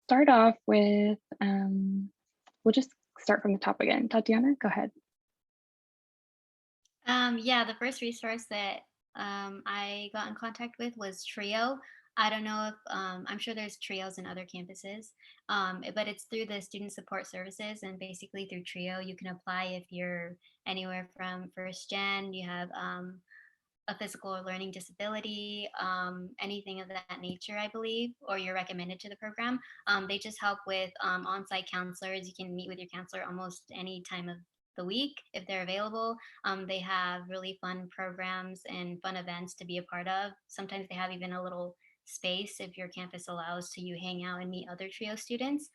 start off with, we'll just start from the top again. Tatiana, go ahead. Yeah, the first resource that I got in contact with was Trio. I don't know if I'm sure there's trios in other campuses, but it's through the student support services, and basically through Trio you can apply if you're anywhere from first gen, you have a physical or learning disability, anything of that nature, I believe, or you're recommended to the program. They just help with on-site counselors. You can meet with your counselor almost any time of the week if they're available. They have really fun programs and fun events to be a part of. Sometimes they have even a little space, if your campus allows, to you hang out and meet other Trio students.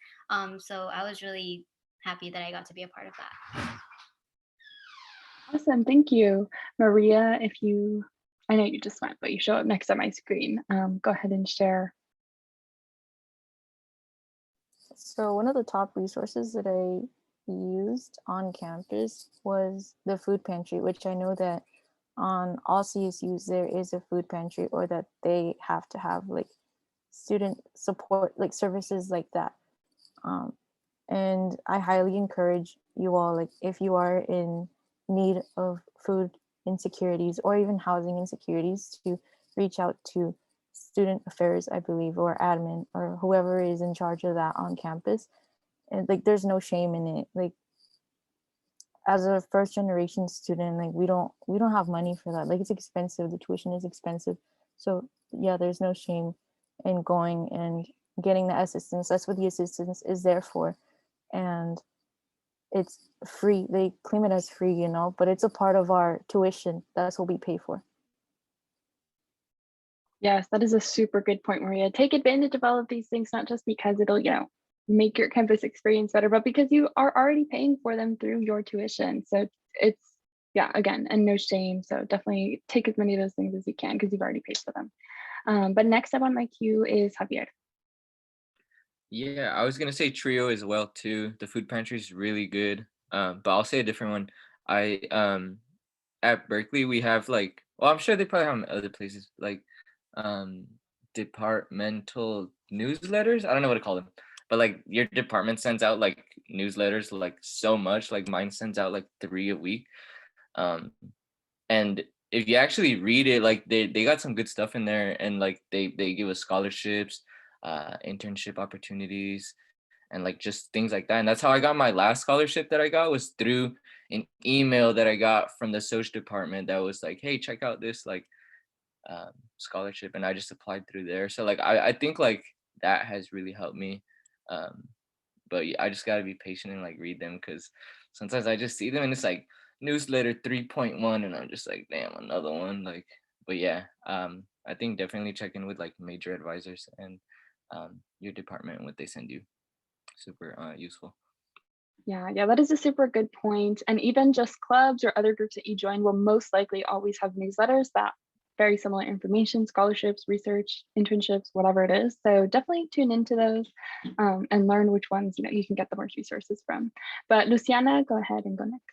So I was really happy that I got to be a part of that. Awesome, thank you. Maria, I know you just went, but you show up next on my screen. Go ahead and share. So one of the top resources that I used on campus was the food pantry, which I know that on all CSUs there is a food pantry, or that they have to have like student support, like services like that. And I highly encourage you all, like if you are in need of food insecurities or even housing insecurities, to reach out to student affairs, I believe, or admin, or whoever is in charge of that on campus. And like there's no shame in it. Like as a first generation student, like we don't have money for that. Like it's expensive, the tuition is expensive. So yeah, there's no shame in going and getting the assistance. That's what the assistance is there for. And it's free. They claim it as free, you know, but it's a part of our tuition. That's what we pay for. Yes, that is a super good point, Maria. Take advantage of all of these things, not just because it'll, make your campus experience better, but because you are already paying for them through your tuition. So it's, again, and no shame. So definitely take as many of those things as you can because you've already paid for them. But next up on my queue is Javier. Yeah, I was gonna say Trio as well too. The food pantry is really good. But I'll say a different one. I at Berkeley we have like, well, I'm sure they probably have them in other places, like departmental newsletters. I don't know what to call them, but like your department sends out like newsletters like so much. Like mine sends out like 3 a week. And if you actually read it, like they got some good stuff in there, and like they give us scholarships, internship opportunities, and like just things like that. And that's how I got my last scholarship that I got, was through an email that I got from the social department that was like, hey, check out this like scholarship, and I just applied through there. So like I think like that has really helped me. But yeah, I just gotta be patient and like read them, because sometimes I just see them and it's like newsletter 3.1 and I'm just like, damn, another one. Like, but yeah, I think definitely check in with like major advisors and your department and what they send you. Super useful. Yeah, that is a super good point. And even just clubs or other groups that you join will most likely always have newsletters that very similar information, scholarships, research, internships, whatever it is. So definitely tune into those and learn which ones you can get the most resources from. But Luciana, go ahead and go next.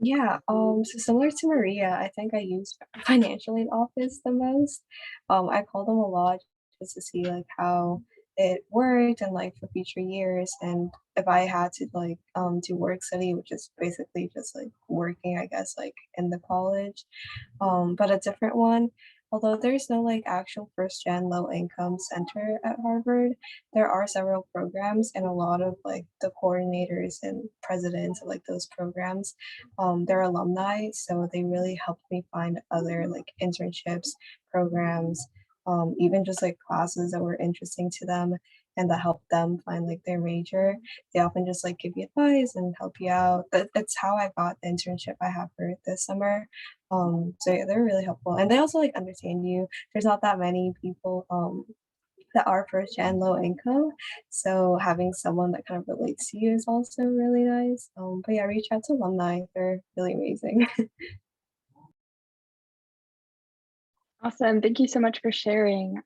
Yeah, so similar to Maria, I think I use financial aid office the most. I call them a lot just to see like how it worked and like for future years, and if I had to like do work study, which is basically just like working, I guess, like in the college, but a different one. Although there's no like actual first gen low income center at Harvard, there are several programs, and a lot of like the coordinators and presidents of like those programs, they're alumni, so they really helped me find other like internships, programs, even just like classes that were interesting to them and that helped them find like their major. They often just like give you advice and help you out. That's how I got the internship I have for this summer. So yeah, they're really helpful, and they also like understand you. There's not that many people that are first gen low income, so having someone that kind of relates to you is also really nice. But yeah, reach out to alumni; they're really amazing. Awesome. Thank you so much for sharing.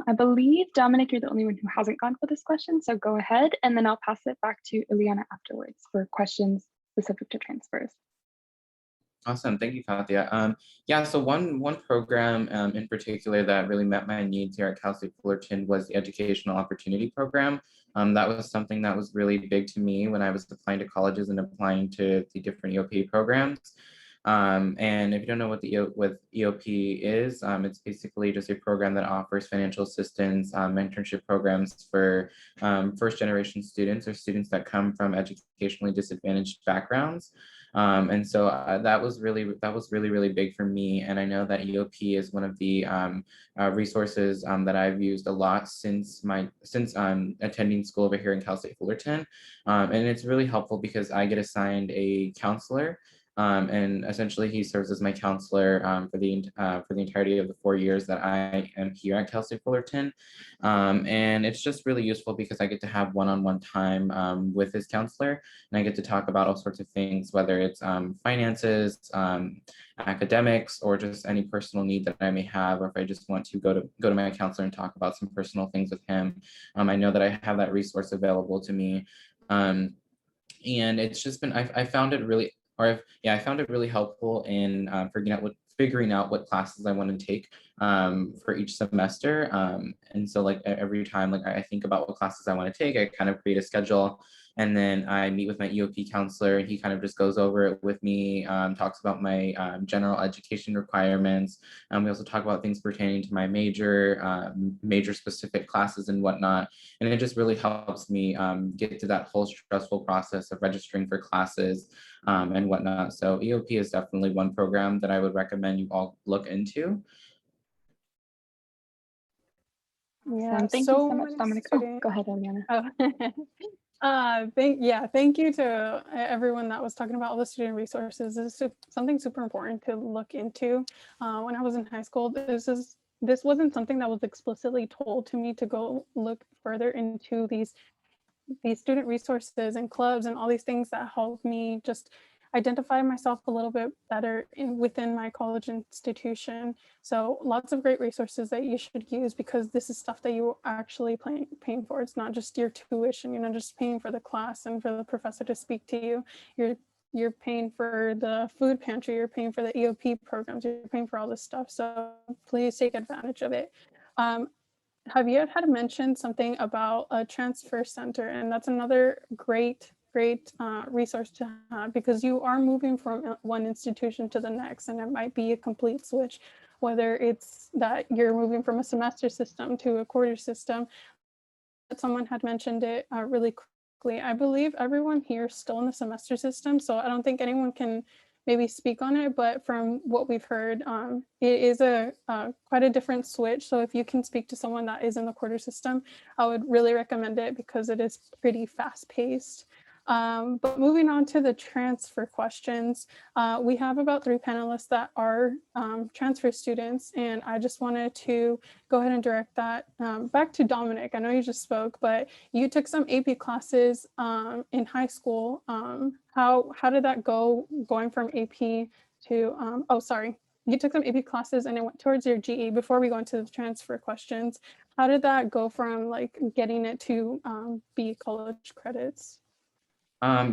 I believe, Dominic, you're the only one who hasn't gone for this question, so go ahead, and then I'll pass it back to Ileana afterwards for questions specific to transfers. Awesome, thank you, Katia. Yeah, so one program in particular that really met my needs here at Cal State Fullerton was the Educational Opportunity Program. That was something that was really big to me when I was applying to colleges and applying to the different EOP programs. And if you don't know what EOP is, it's basically just a program that offers financial assistance, mentorship programs for first generation students or students that come from educationally disadvantaged backgrounds. And so that was really big for me. And I know that EOP is one of the resources that I've used a lot since attending school over here in Cal State Fullerton. And it's really helpful because I get assigned a counselor. And essentially he serves as my counselor for the entirety of the 4 years that I am here at Cal State Fullerton. And it's just really useful because I get to have one-on-one time with his counselor, and I get to talk about all sorts of things, whether it's finances, academics, or just any personal need that I may have, or if I just want to go to my counselor and talk about some personal things with him. I know that I have that resource available to me. And it's just been, I found it really I found it really helpful in figuring out what classes I want to take for each semester. And so like every time like I think about what classes I want to take, I kind of create a schedule, and then I meet with my EOP counselor, and he kind of just goes over it with me, talks about my general education requirements. We also talk about things pertaining to my major specific classes and whatnot. And it just really helps me get to that whole stressful process of registering for classes and whatnot. So EOP is definitely one program that I would recommend you all look into. Yeah, Thank you so much, many Dominic. Oh, go ahead, Eliana. Thank you to everyone that was talking about all the student resources. This is something super important to look into. When I was in high school, this wasn't something that was explicitly told to me to go look further into these student resources and clubs and all these things that help me just identify myself a little bit better within my college institution. So lots of great resources that you should use, because this is stuff that you actually paying for. It's not just your tuition, you're not just paying for the class and for the professor to speak to you. You're paying for the food pantry, you're paying for the EOP programs, you're paying for all this stuff. So please take advantage of it. Javier had mentioned something about a transfer center, and that's another great resource to have, because you are moving from one institution to the next, and it might be a complete switch, whether it's that you're moving from a semester system to a quarter system. Someone had mentioned it really quickly. I believe everyone here is still in the semester system, so I don't think anyone can maybe speak on it, but from what we've heard, it is quite a different switch. So if you can speak to someone that is in the quarter system, I would really recommend it, because it is pretty fast paced. But moving on to the transfer questions, we have about 3 panelists that are transfer students, and I just wanted to go ahead and direct that back to Dominic. I know you just spoke, but you took some AP classes in high school. How did that go, going from AP to, you took some AP classes and it went towards your GE. Before we go into the transfer questions, how did that go from like getting it to be college credits?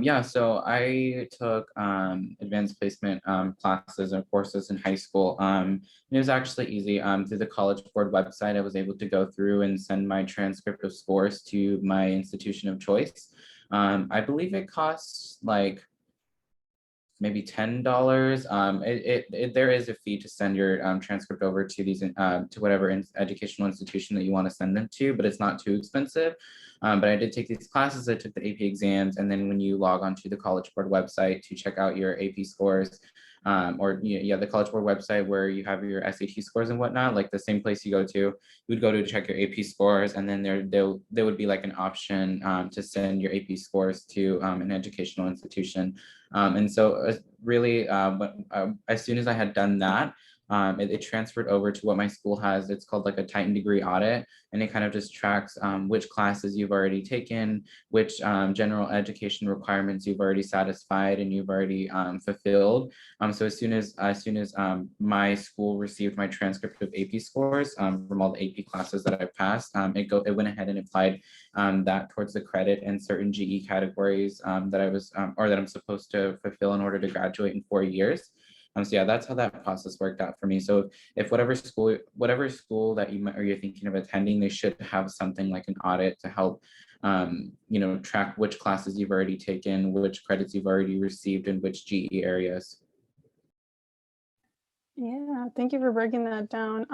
Yeah, so I took advanced placement classes and courses in high school. And it was actually easy. Through the College Board website, I was able to go through and send my transcript of scores to my institution of choice. I believe it costs like maybe $10. There is a fee to send your transcript over to these to whatever educational institution that you want to send them to, but it's not too expensive. But I did take these classes, I took the AP exams, and then when you log onto the College Board website to check out your AP scores, the College Board website where you have your SAT scores and whatnot, like the same place you would go to check your AP scores, and then there would be like an option to send your AP scores to an educational institution. And so really, as soon as I had done that, it transferred over to what my school has. It's called like a Titan degree audit, and it kind of just tracks which classes you've already taken, which general education requirements you've already satisfied and you've already fulfilled. So as soon as my school received my transcript of AP scores from all the AP classes that I passed, it went ahead and applied that towards the credit and certain GE categories that I'm supposed to fulfill in order to graduate in 4 years. So yeah, that's how that process worked out for me. So if whatever school that you're thinking of attending, they should have something like an audit to help track which classes you've already taken, which credits you've already received, in which GE areas. Yeah, thank you for breaking that down.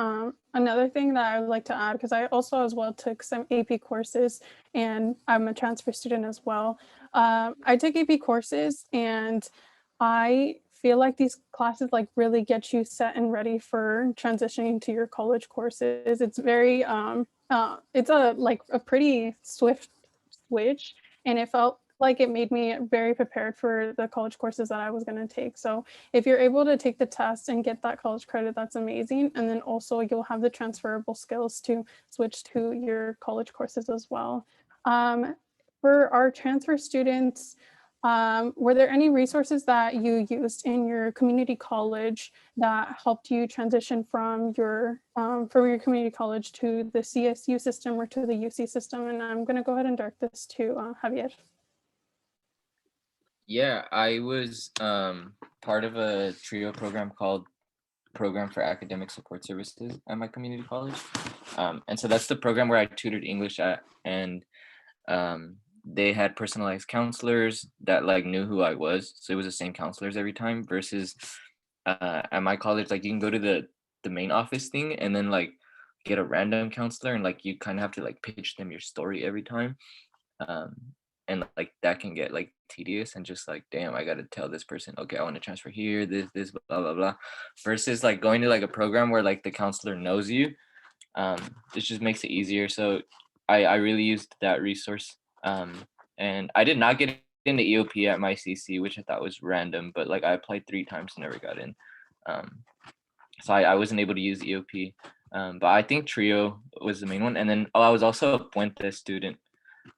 Another thing that I would like to add, because I also as well took some AP courses, and I'm a transfer student as well. I took AP courses, and I feel like these classes like really get you set and ready for transitioning to your college courses. It's very it's a pretty swift switch, and it felt like it made me very prepared for the college courses that I was going to take. So if you're able to take the test and get that college credit, that's amazing. And then also you'll have the transferable skills to switch to your college courses as well. For our transfer students, were there any resources that you used in your community college that helped you transition from your community college to the CSU system or to the UC system? And I'm going to go ahead and direct this to Javier. Yeah, I was part of a trio program called Program for Academic Support Services at my community college. And so that's the program where I tutored English at, and they had personalized counselors that like knew who I was. So it was the same counselors every time versus at my college, like you can go to the main office thing and then like get a random counselor and like you kind of have to like pitch them your story every time. Um, and like that can get like tedious and just like, damn, I got to tell this person, okay, I want to transfer here, this, blah, blah, blah, versus like going to like a program where like the counselor knows you. It just makes it easier. So I really used that resource. And I did not get into EOP at my CC, which I thought was random, but like I applied 3 times and never got in. So I wasn't able to use EOP. But I think Trio was the main one. And then I was also a Puente student.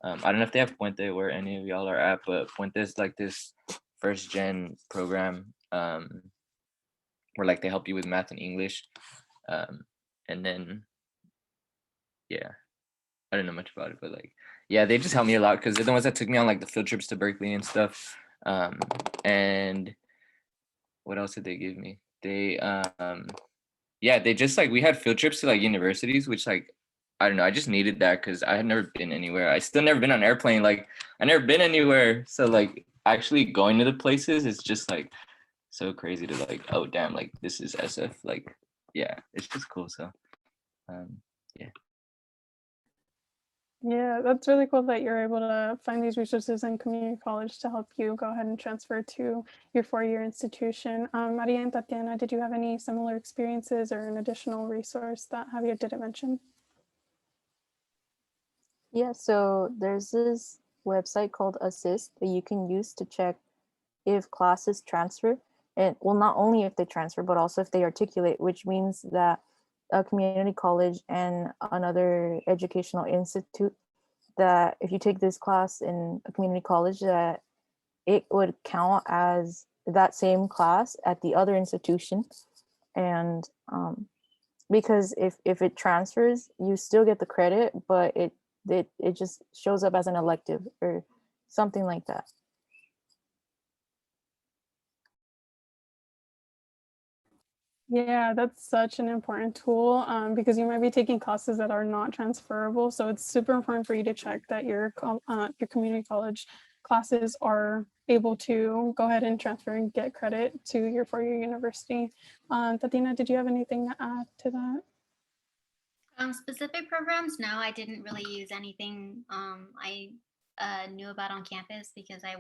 I don't know if they have Puente where any of y'all are at, but Puente is like this first gen program where like they help you with math and English. And then, yeah, I don't know much about it, but like, yeah, they just helped me a lot because they're the ones that took me on like the field trips to Berkeley and stuff. And what else did they give me? They, yeah, they just like, we had field trips to like universities, which like, I don't know, I just needed that because I had never been anywhere. I still never been on an airplane. Like I never been anywhere. So like actually going to the places is just like so crazy to like, oh damn, like this is SF. Like, yeah, it's just cool. So yeah. Yeah, that's really cool that you're able to find these resources in community college to help you go ahead and transfer to your 4-year institution. Maria and Tatiana, did you have any similar experiences or an additional resource that Javier didn't mention? Yeah, so there's this website called Assist that you can use to check if classes transfer, and well, not only if they transfer, but also if they articulate, which means that a community college and another educational institute, that if you take this class in a community college, that it would count as that same class at the other institution. And because if it transfers, you still get the credit, but it just shows up as an elective or something like that. Yeah, that's such an important tool because you might be taking classes that are not transferable. So it's super important for you to check that your community college classes are able to go ahead and transfer and get credit to your 4-year university. Tatiana, did you have anything to add to that? Specific programs, no, I didn't really use anything I knew about on campus because I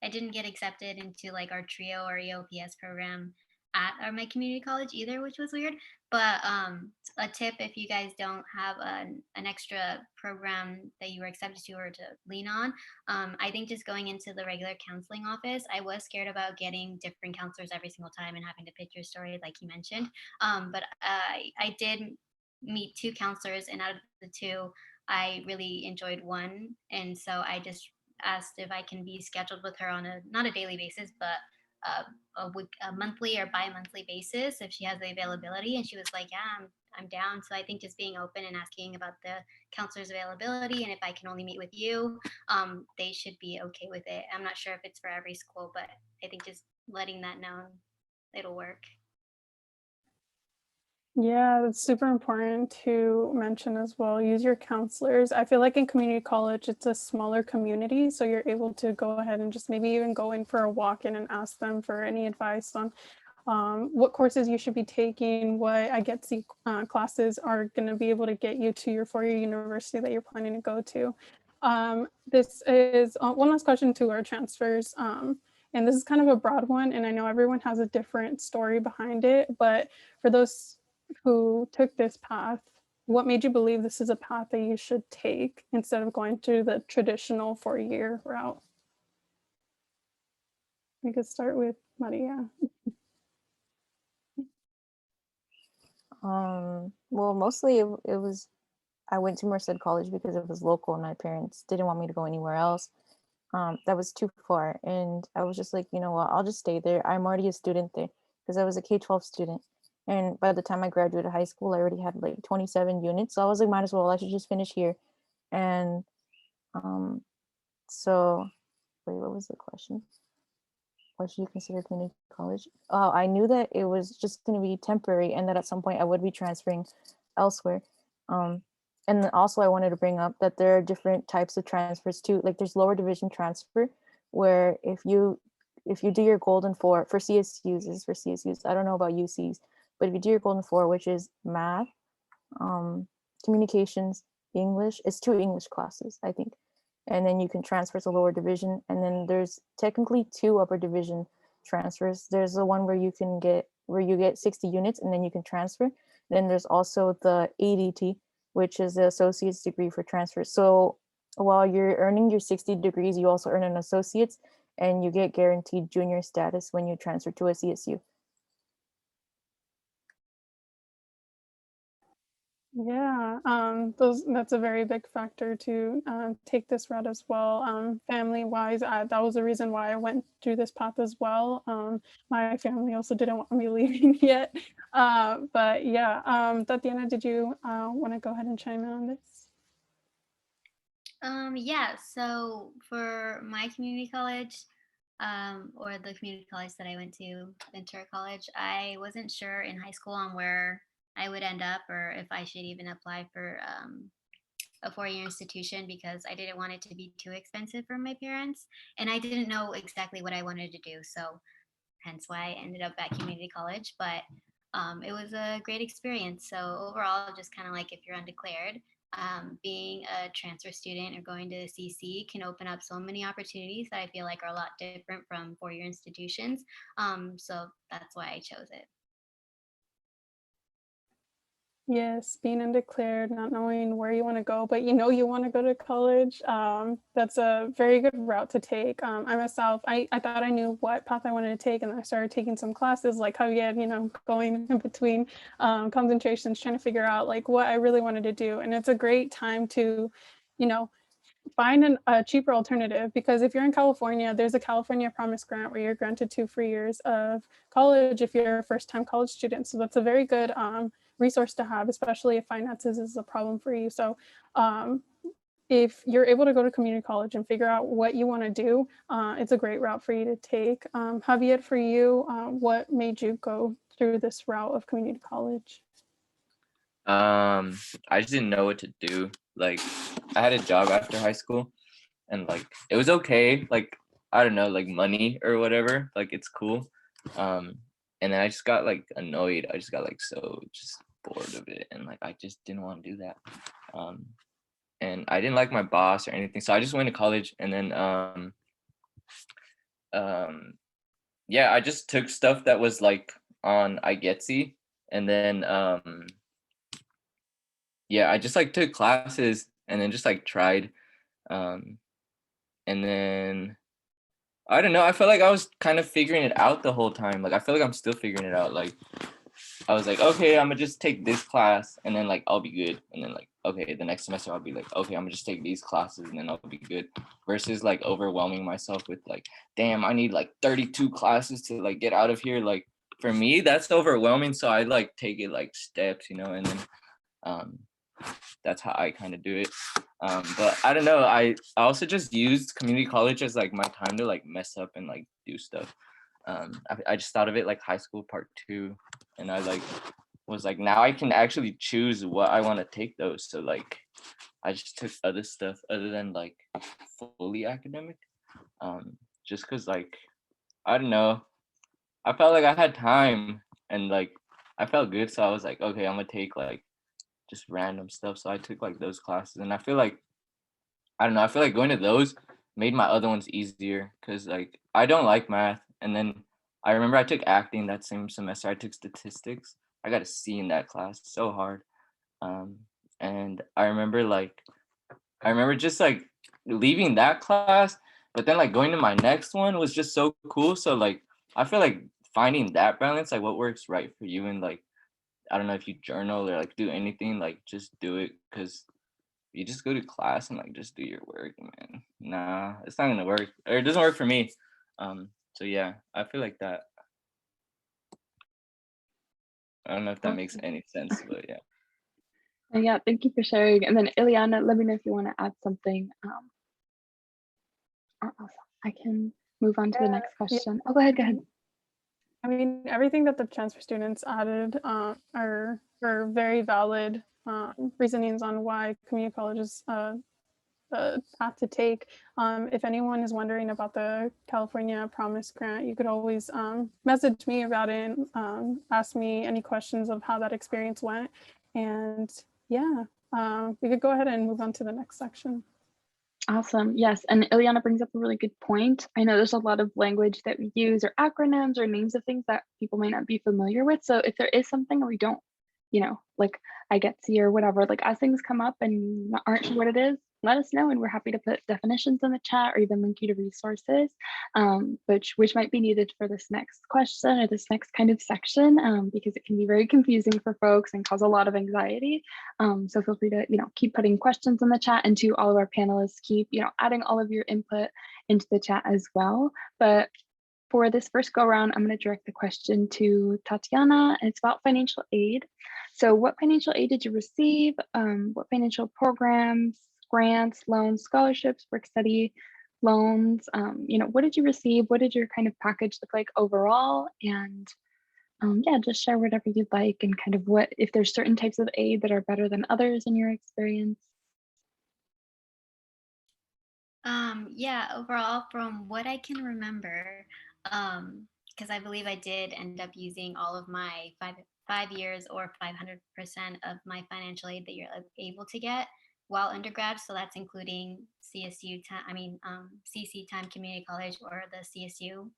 didn't get accepted into like our trio or EOPS program at my community college either, which was weird. But a tip, if you guys don't have an extra program that you were accepted to or to lean on, I think just going into the regular counseling office, I was scared about getting different counselors every single time and having to pitch your story like you mentioned. But I did meet 2 counselors, and out of the 2, I really enjoyed one. And so I just asked if I can be scheduled with her on not a daily basis, but a monthly or bi-monthly basis if she has the availability. And she was like, yeah, I'm down. So I think just being open and asking about the counselor's availability, and if I can only meet with you, they should be okay with it. I'm not sure if it's for every school, but I think just letting that know, it'll work. Yeah, that's super important to mention as well. Use your counselors. I feel like in community college, it's a smaller community, so you're able to go ahead and just maybe even go in for a walk-in and ask them for any advice on what courses you should be taking, what IGETC classes are going to be able to get you to your 4-year university that you're planning to go to. This is one last question to our transfers. And this is kind of a broad one, and I know everyone has a different story behind it, but for those who took this path, what made you believe this is a path that you should take instead of going through the traditional 4-year route? We could start with Maria. Well, mostly it was, I went to Merced College because it was local and my parents didn't want me to go anywhere else. That was too far. And I was just like, you know what, I'll just stay there. I'm already a student there because I was a K-12 student. And by the time I graduated high school, I already had like 27 units. So I was like, might as well, I should just finish here. And so Wait, what was the question? What should you consider community college? Oh, I knew that it was just going to be temporary and that at some point I would be transferring elsewhere. And then also I wanted to bring up that there are different types of transfers too. Like there's lower division transfer, where if you do your golden four for CSUs, this is for CSUs. I don't know about UCs, but if you do your golden four, which is math, communications, English, it's 2 English classes, I think. And then you can transfer to lower division. And then there's technically 2 upper division transfers. There's the one where you get 60 units and then you can transfer. Then there's also the ADT, which is the associate's degree for transfer. So while you're earning your 60 degrees, you also earn an associate's and you get guaranteed junior status when you transfer to a CSU. Yeah, that's a very big factor to take this route as well. Family-wise, that was the reason why I went through this path as well. My family also didn't want me leaving yet, but yeah. Tatiana, did you want to go ahead and chime in on this? Yeah, so for my community college, or the community college that I went to, Ventura College, I wasn't sure in high school on where I would end up or if I should even apply for a 4-year institution because I didn't want it to be too expensive for my parents. And I didn't know exactly what I wanted to do. So hence why I ended up at community college. But it was a great experience. So overall, just kind of like if you're undeclared, being a transfer student or going to CC can open up so many opportunities that I feel like are a lot different from 4-year institutions. So that's why I chose it. Yes, being undeclared, not knowing where you want to go, but you know you want to go to college. That's a very good route to take. I myself, I thought I knew what path I wanted to take, and I started taking some classes like Javier, going in between concentrations, trying to figure out like what I really wanted to do. And it's a great time to, find a cheaper alternative, because if you're in California, there's a California Promise Grant where you're granted 2 free years of college if you're a first-time college student. So that's a very good resource to have, especially if finances is a problem for you. So if you're able to go to community college and figure out what you want to do, it's a great route for you to take. Javier, for you, what made you go through this route of community college? I just didn't know what to do. Like, I had a job after high school, and like it was okay. Like, I don't know, like money or whatever. Like, it's cool. And then I just got like annoyed. I just got like so just bored of it, and like I just didn't want to do that. And I didn't like my boss or anything, so I just went to college. And then yeah, I just took stuff that was like on iGetsy, and then yeah, I just like took classes and then just like tried. And then I don't know, I felt like I was kind of figuring it out the whole time. Like I feel like I'm still figuring it out. Like I was like, okay, I'm gonna just take this class and then like I'll be good. And then like, okay, the next semester I'll be like, okay, I'm gonna just take these classes and then I'll be good. Versus like overwhelming myself with like, damn, I need like 32 classes to like get out of here. Like for me, that's overwhelming. So I like take it like steps, and then that's how I kind of do it. But I don't know, I also just used community college as like my time to like mess up and like do stuff. I just thought of it like high school part 2, and I like was like, now I can actually choose what I want to take those. So like I just took other stuff other than like fully academic, just because like I don't know, I felt like I had time and like I felt good, so I was like, okay, I'm gonna take like just random stuff. So I took like those classes, and I feel like I don't know, I feel like going to those made my other ones easier, because like I don't like math. And then I remember I took acting that same semester. I took statistics. I got a C in that class, so hard. And I remember just like leaving that class, but then like going to my next one was just so cool. So like I feel like finding that balance, like what works right for you, and like I don't know if you journal or like do anything, like just do it, because you just go to class and like just do your work, man. Nah, it's not gonna work, or it doesn't work for me. So yeah, I feel like that. I don't know if that makes any sense, but yeah. Yeah, thank you for sharing. And then Ileana, let me know if you want to add something. Awesome. I can move on to the next Yeah. question. Oh, go ahead, go ahead. I mean, everything that the transfer students added are very valid reasonings on why community colleges path to take. If anyone is wondering about the California Promise Grant, you could always message me about it, ask me any questions of how that experience went. And yeah, we could go ahead and move on to the next section. Awesome. Yes. And Ileana brings up a really good point. I know there's a lot of language that we use or acronyms or names of things that people might not be familiar with. So if there is something we don't, like I get C or whatever, like as things come up and aren't sure what it is, let us know and we're happy to put definitions in the chat or even link you to resources, which might be needed for this next question or this next kind of section, because it can be very confusing for folks and cause a lot of anxiety. So feel free to, keep putting questions in the chat, and to all of our panelists, keep, adding all of your input into the chat as well. But for this first go around, I'm going to direct the question to Tatiana, and it's about financial aid. So what financial aid did you receive? What financial programs, grants, loans, scholarships, work study loans, what did you receive? What did your kind of package look like overall? And yeah, just share whatever you'd like, and kind of what, if there's certain types of aid that are better than others in your experience. Yeah, overall, from what I can remember, because I believe I did end up using all of my five years or 500% of my financial aid that you're able to get while undergrad. So that's including CSU time, CC time community college or the CSU.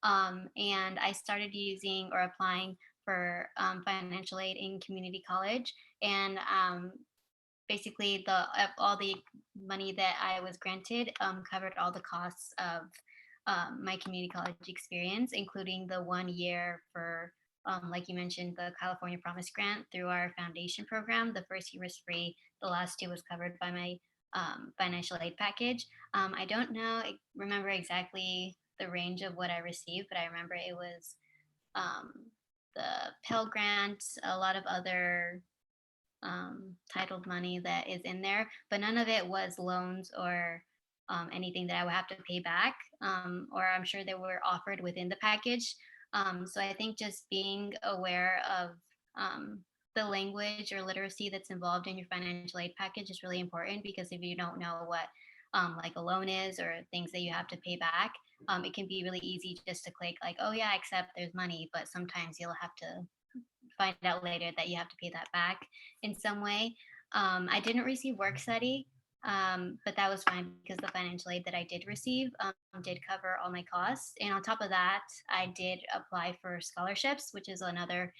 And I started using or applying for financial aid in community college, and basically all the money that I was granted covered all the costs of my community college experience, including the 1 year for, like you mentioned, the California Promise Grant through our foundation program. The first year was free. The last 2 was covered by my financial aid package. I don't remember exactly the range of what I received, but I remember it was the Pell Grant, a lot of other titled money that is in there, but none of it was loans or anything that I would have to pay back, or I'm sure they were offered within the package. So I think just being aware of the language or literacy that's involved in your financial aid package is really important, because if you don't know what like a loan is or things that you have to pay back, it can be really easy just to click like, oh yeah, except there's money, but sometimes you'll have to find out later that you have to pay that back in some way. I didn't receive work study, but that was fine because the financial aid that I did receive did cover all my costs. And on top of that, I did apply for scholarships, which is another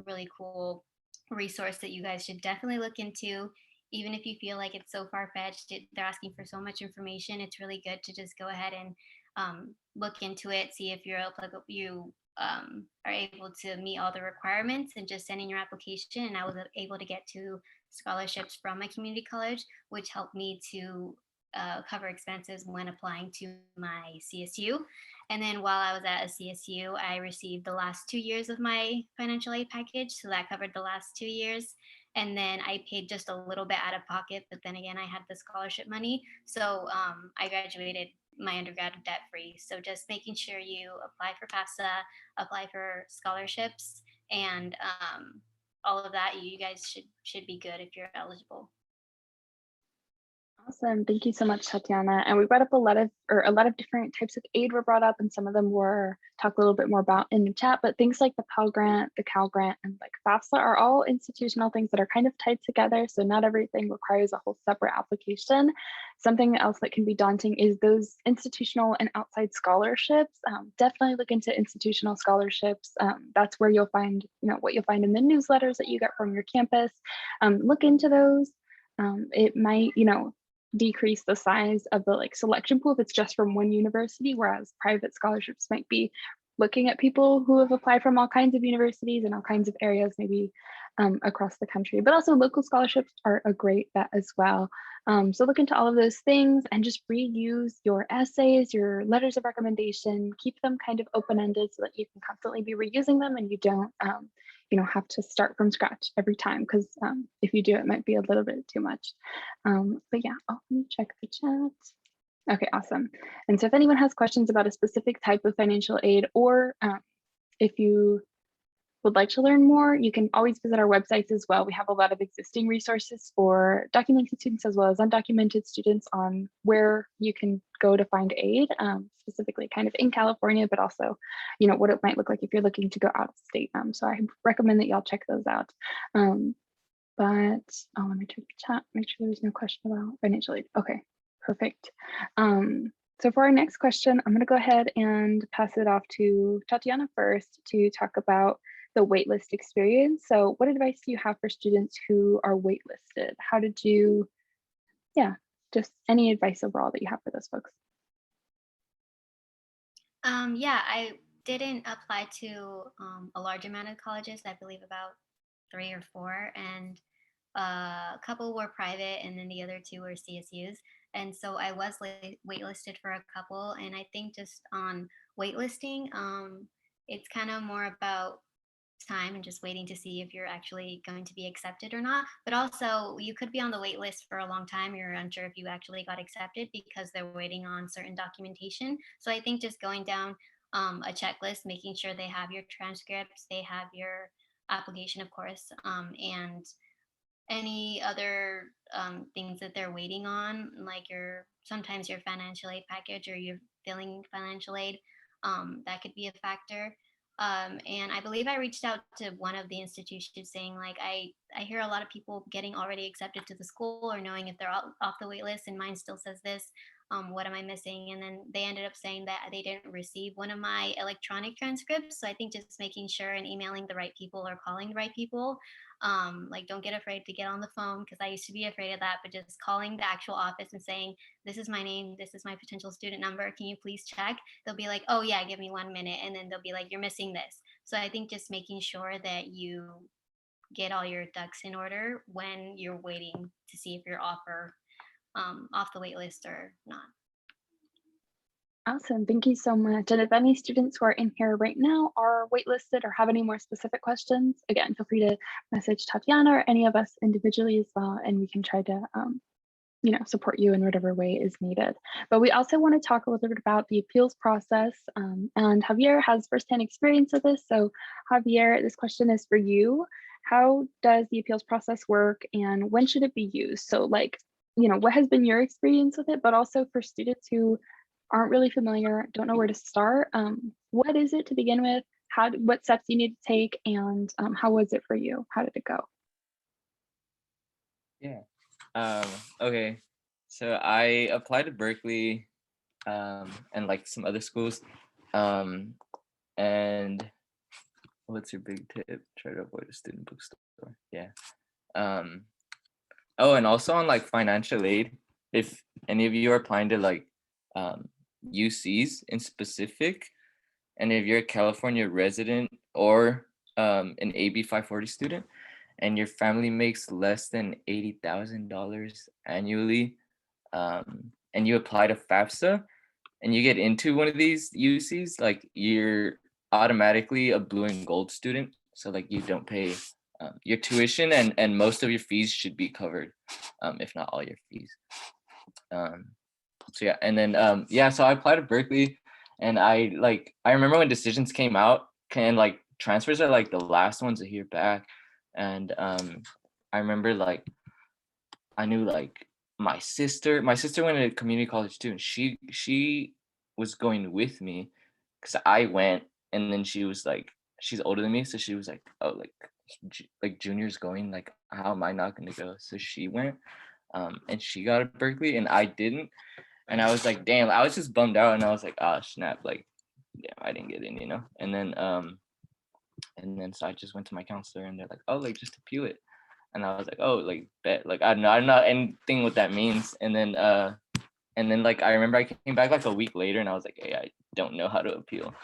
really cool resource that you guys should definitely look into. Even if you feel like it's so far-fetched, they're asking for so much information, it's really good to just go ahead and look into it, see if you are able to meet all the requirements, and just send in your application. And I was able to get 2 scholarships from my community college, which helped me to cover expenses when applying to my CSU. And then while I was at a CSU, I received the last 2 years of my financial aid package. So that covered the last 2 years. And then I paid just a little bit out of pocket, but then again, I had the scholarship money. So I graduated my undergrad debt free. So just making sure you apply for FAFSA, apply for scholarships, and all of that, you guys should be good if you're eligible. Awesome. Thank you so much, Tatiana. And we brought up a lot of different types of aid were brought up, and some of them were talked a little bit more about in the chat, but things like the Pell Grant, the Cal Grant, and like FAFSA are all institutional things that are kind of tied together. So not everything requires a whole separate application. Something else that can be daunting is those institutional and outside scholarships. Definitely look into institutional scholarships. That's where you'll find, what you'll find in the newsletters that you get from your campus. Look into those. It might, decrease the size of the selection pool if it's just from one university, whereas private scholarships might be looking at people who have applied from all kinds of universities and all kinds of areas, maybe across the country. But also local scholarships are a great bet as well. So look into all of those things and just reuse your essays, your letters of recommendation, keep them kind of open-ended so that you can constantly be reusing them, and you don't have to start from scratch every time, because if you do, it might be a little bit too much. But yeah, let me check the chat. Okay, awesome. And so if anyone has questions about a specific type of financial aid, or if you would like to learn more, you can always visit our websites as well. We have a lot of existing resources for documented students as well as undocumented students on where you can go to find aid, specifically kind of in California, but also, you know, what it might look like if you're looking to go out of state. So I recommend that y'all check those out. But let me check the chat, make sure there's no question about financial aid. Okay, perfect. So for our next question, I'm going to go ahead and pass it off to Tatiana first to talk about the waitlist experience. So what advice do you have for students who are waitlisted? How did you, just any advice overall that you have for those folks? Yeah, I didn't apply to a large amount of colleges, I believe about 3 or 4, and a couple were private and then the other 2 were CSUs. And so I was waitlisted for a couple, and I think just on waitlisting, it's kind of more about time and just waiting to see if you're actually going to be accepted or not. But also, you could be on the wait list for a long time. You're unsure if you actually got accepted because they're waiting on certain documentation. So I think just going down a checklist, making sure they have your transcripts, they have your application, of course, and any other things that they're waiting on, like sometimes your financial aid package or you're filling financial aid, that could be a factor. And I believe I reached out to one of the institutions saying like, I hear a lot of people getting already accepted to the school or knowing if they're off the wait list and mine still says this. What am I missing? And then they ended up saying that they didn't receive one of my electronic transcripts. So I think just making sure and emailing the right people or calling the right people. Like, don't get afraid to get on the phone, because I used to be afraid of that, but just calling the actual office and saying, this is my name, this is my potential student number, can you please check? They'll be like, oh yeah, give me 1 minute. And then they'll be like, you're missing this. So I think just making sure that you get all your ducks in order when you're waiting to see if you're off the wait list or not. Awesome, thank you so much. And if any students who are in here right now are waitlisted or have any more specific questions, again, feel free to message Tatiana or any of us individually as well, and we can try to support you in whatever way is needed. But we also want to talk a little bit about the appeals process, and Javier has firsthand experience with this. So Javier, this question is for you. How does the appeals process work, and when should it be used? So like, what has been your experience with it, but also for students who aren't really familiar, don't know where to start. What is it to begin with? What steps you need to take, and how was it for you? How did it go? Yeah. Okay. So I applied to Berkeley, and like some other schools. And what's your big tip? Try to avoid a student bookstore. Yeah. Oh, and also on like financial aid, if any of you are applying to like UCs in specific, and if you're a California resident or an AB 540 student, and your family makes less than $80,000 annually, and you apply to FAFSA, and you get into one of these UCs, like you're automatically a blue and gold student. So like you don't pay your tuition, and most of your fees should be covered, if not all your fees. So yeah, and then so I applied to Berkeley, and I remember when decisions came out, and like transfers are like the last ones to hear back, and I remember like I knew like my sister went to community college too, and she was going with me because I went, and then she was like, she's older than me, so she was like, oh, like junior's going, like how am I not going to go? So she went, and she got at Berkeley, and I didn't. And I was like, damn, I was just bummed out, and I was like, ah, snap, like, yeah, I didn't get in, And then so I just went to my counselor, and they're like, oh, like just appeal it. And I was like, oh, like bet, like I don't know anything what that means. And then like I remember I came back like a week later, and I was like, hey, I don't know how to appeal.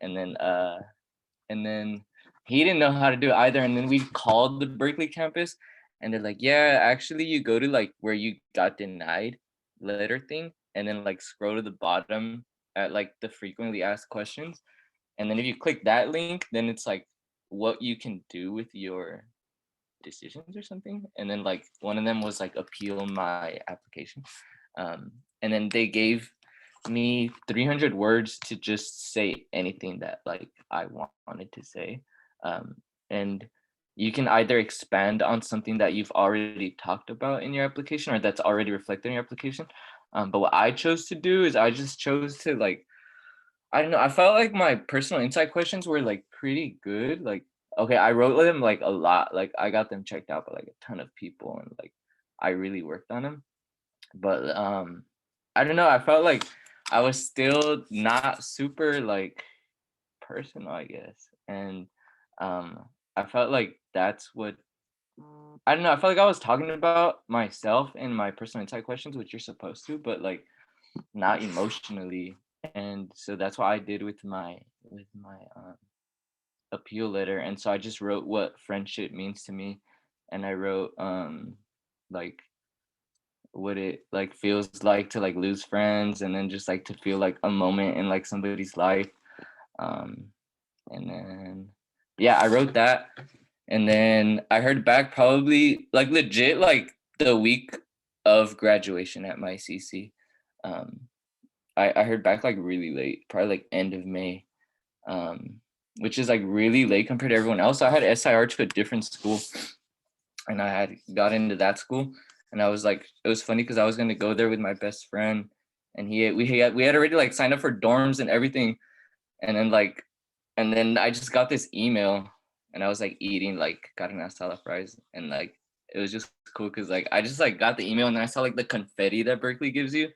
And then he didn't know how to do it either. And then we called the Berkeley campus, and they're like, yeah, actually you go to like where you got denied letter thing, and then like scroll to the bottom at like the frequently asked questions, and then if you click that link, then it's like what you can do with your decisions or something. And then like one of them was like appeal my application. And then they gave me 300 words to just say anything that like I wanted to say. And you can either expand on something that you've already talked about in your application or that's already reflected in your application. But what I chose to do is I just chose to like, I don't know, I felt like my personal insight questions were like pretty good. Like, okay, I wrote them like a lot, like I got them checked out by like a ton of people and like I really worked on them. But I don't know, I felt like I was still not super like personal, I guess. And I felt like that's what I don't know, I felt like I was talking about myself and my personal insight questions, which you're supposed to, but like not emotionally. And so that's what I did with my appeal letter. And so I just wrote what friendship means to me. And I wrote like what it like feels like to like lose friends and then just like to feel like a moment in like somebody's life. Um and then yeah, I wrote that. And then I heard back probably like legit like the week of graduation at my CC. Um I heard back like really late, probably like end of May. Which is like really late compared to everyone else. I had SIR to a different school and I had got into that school. And I was like, it was funny because I was gonna go there with my best friend, and we had already like signed up for dorms and everything, and then I just got this email, and I was like eating like carne asada fries, and like it was just cool because like I just like got the email and then I saw like the confetti that Berkeley gives you,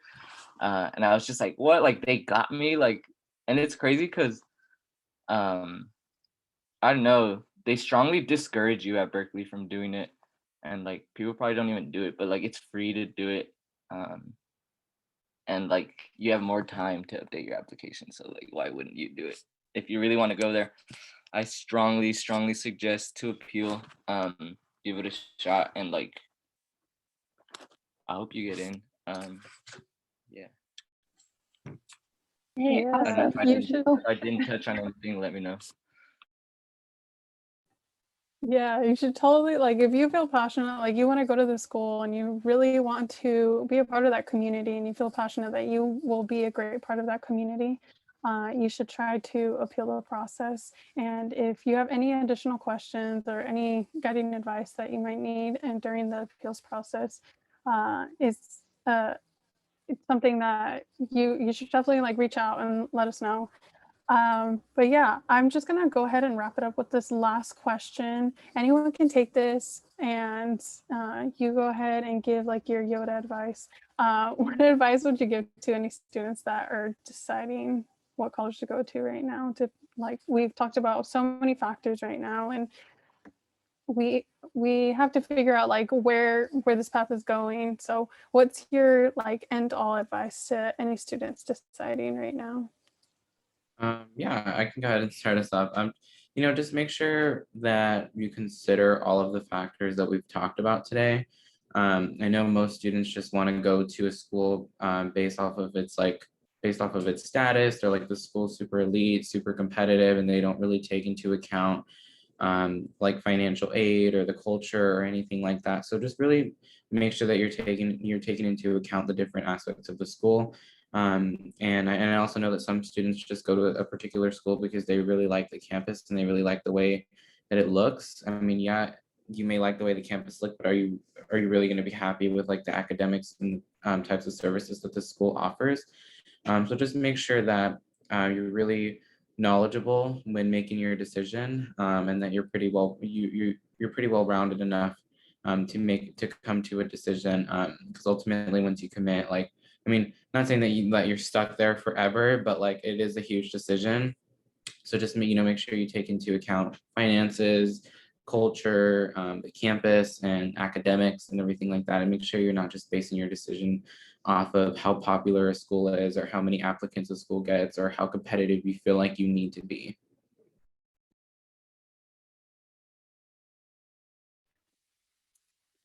and I was just like, what? Like they got me like, and it's crazy because I don't know, they strongly discourage you at Berkeley from doing it. And like people probably don't even do it, but like it's free to do it. And like you have more time to update your application. So like why wouldn't you do it? If you really want to go there, I strongly suggest to appeal. Give it a shot and like I hope you get in. Yeah. Hey, Yeah, awesome. you should. Oh, If I didn't touch on anything, let me know. Yeah, you should totally, like, if you feel passionate, like you want to go to the school and you really want to be a part of that community and you feel passionate that you will be a great part of that community, you should try to appeal the process. And if you have any additional questions or any guiding advice that you might need and during the appeals process, it's something that you should definitely like reach out and let us know. But yeah, I'm just gonna go ahead and wrap it up with this last question. Anyone can take this and you go ahead and give like your Yoda advice. What advice would you give to any students that are deciding what college to go to right now? To like, we've talked about so many factors right now and we have to figure out like where this path is going. So what's your like end all advice to any students deciding right now? Yeah, I can go ahead and start us off. Just make sure that you consider all of the factors that we've talked about today. I know most students just want to go to a school based off of its status. They're like the school's super elite, super competitive, and they don't really take into account like financial aid or the culture or anything like that. So just really make sure that you're taking into account the different aspects of the school. And I also know that some students just go to a particular school because they really like the campus and they really like the way that it looks. I mean, yeah, you may like the way the campus looks, but are you really going to be happy with like the academics and types of services that the school offers? So just make sure that you're really knowledgeable when making your decision, and that you're pretty well you're pretty well rounded enough to come to a decision. Because ultimately, once you commit, like, I mean, not saying that you're stuck there forever, but like it is a huge decision. So just make sure you take into account finances, culture, the campus, and academics, and everything like that, and make sure you're not just basing your decision off of how popular a school is, or how many applicants a school gets, or how competitive you feel like you need to be.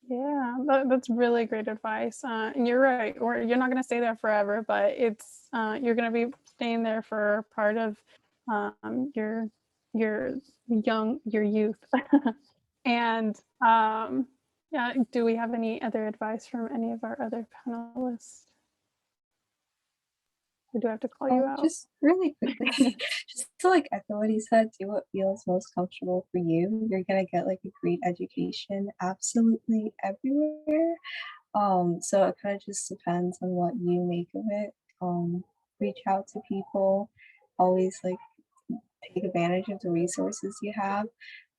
Yeah, that's really great advice. And you're right, or you're not going to stay there forever, but it's you're going to be staying there for part of your youth. And yeah, do we have any other advice from any of our other panelists? Or do I have to call you out? Just really quickly, just to like echo what he said, do what feels most comfortable for you. You're gonna get like a great education absolutely everywhere. So it kind of just depends on what you make of it. Reach out to people, always like take advantage of the resources you have.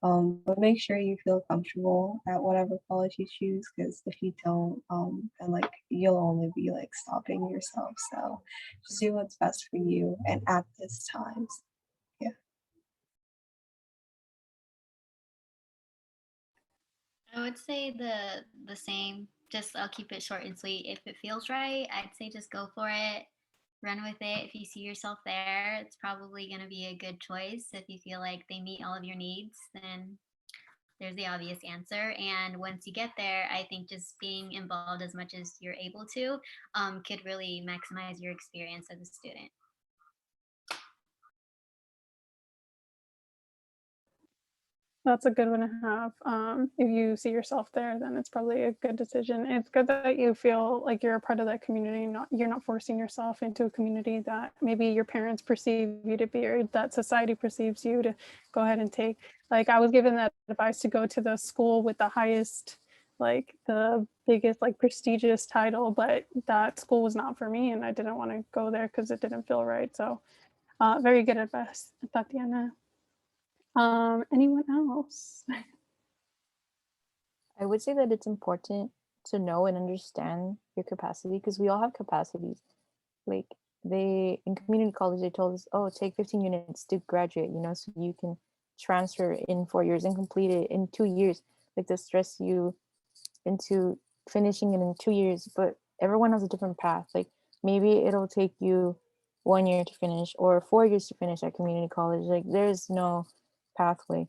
But make sure you feel comfortable at whatever college you choose, because if you don't, then like you'll only be like stopping yourself. So just do what's best for you and at this time. Yeah. I would say the same. Just I'll keep it short and sweet. If it feels right, I'd say just go for it. Run with it. If you see yourself there, it's probably going to be a good choice. If you feel like they meet all of your needs, then there's the obvious answer. And once you get there, I think just being involved as much as you're able to could really maximize your experience as a student. That's a good one to have. If you see yourself there, then it's probably a good decision. It's good that you feel like you're a part of that community. You're not forcing yourself into a community that maybe your parents perceive you to be, or that society perceives you to go ahead and take. Like I was given that advice to go to the school with the highest, like the biggest, like prestigious title, but that school was not for me, and I didn't want to go there because it didn't feel right. So, very good advice, Tatiana. Anyone else? I would say that it's important to know and understand your capacity, because we all have capacities. Like they in community college, they told us, oh, take 15 units to graduate, so you can transfer in 4 years and complete it in 2 years. Like to stress you into finishing it in 2 years, but everyone has a different path. Like maybe it'll take you 1 year to finish or 4 years to finish at community college. Like there's no pathway.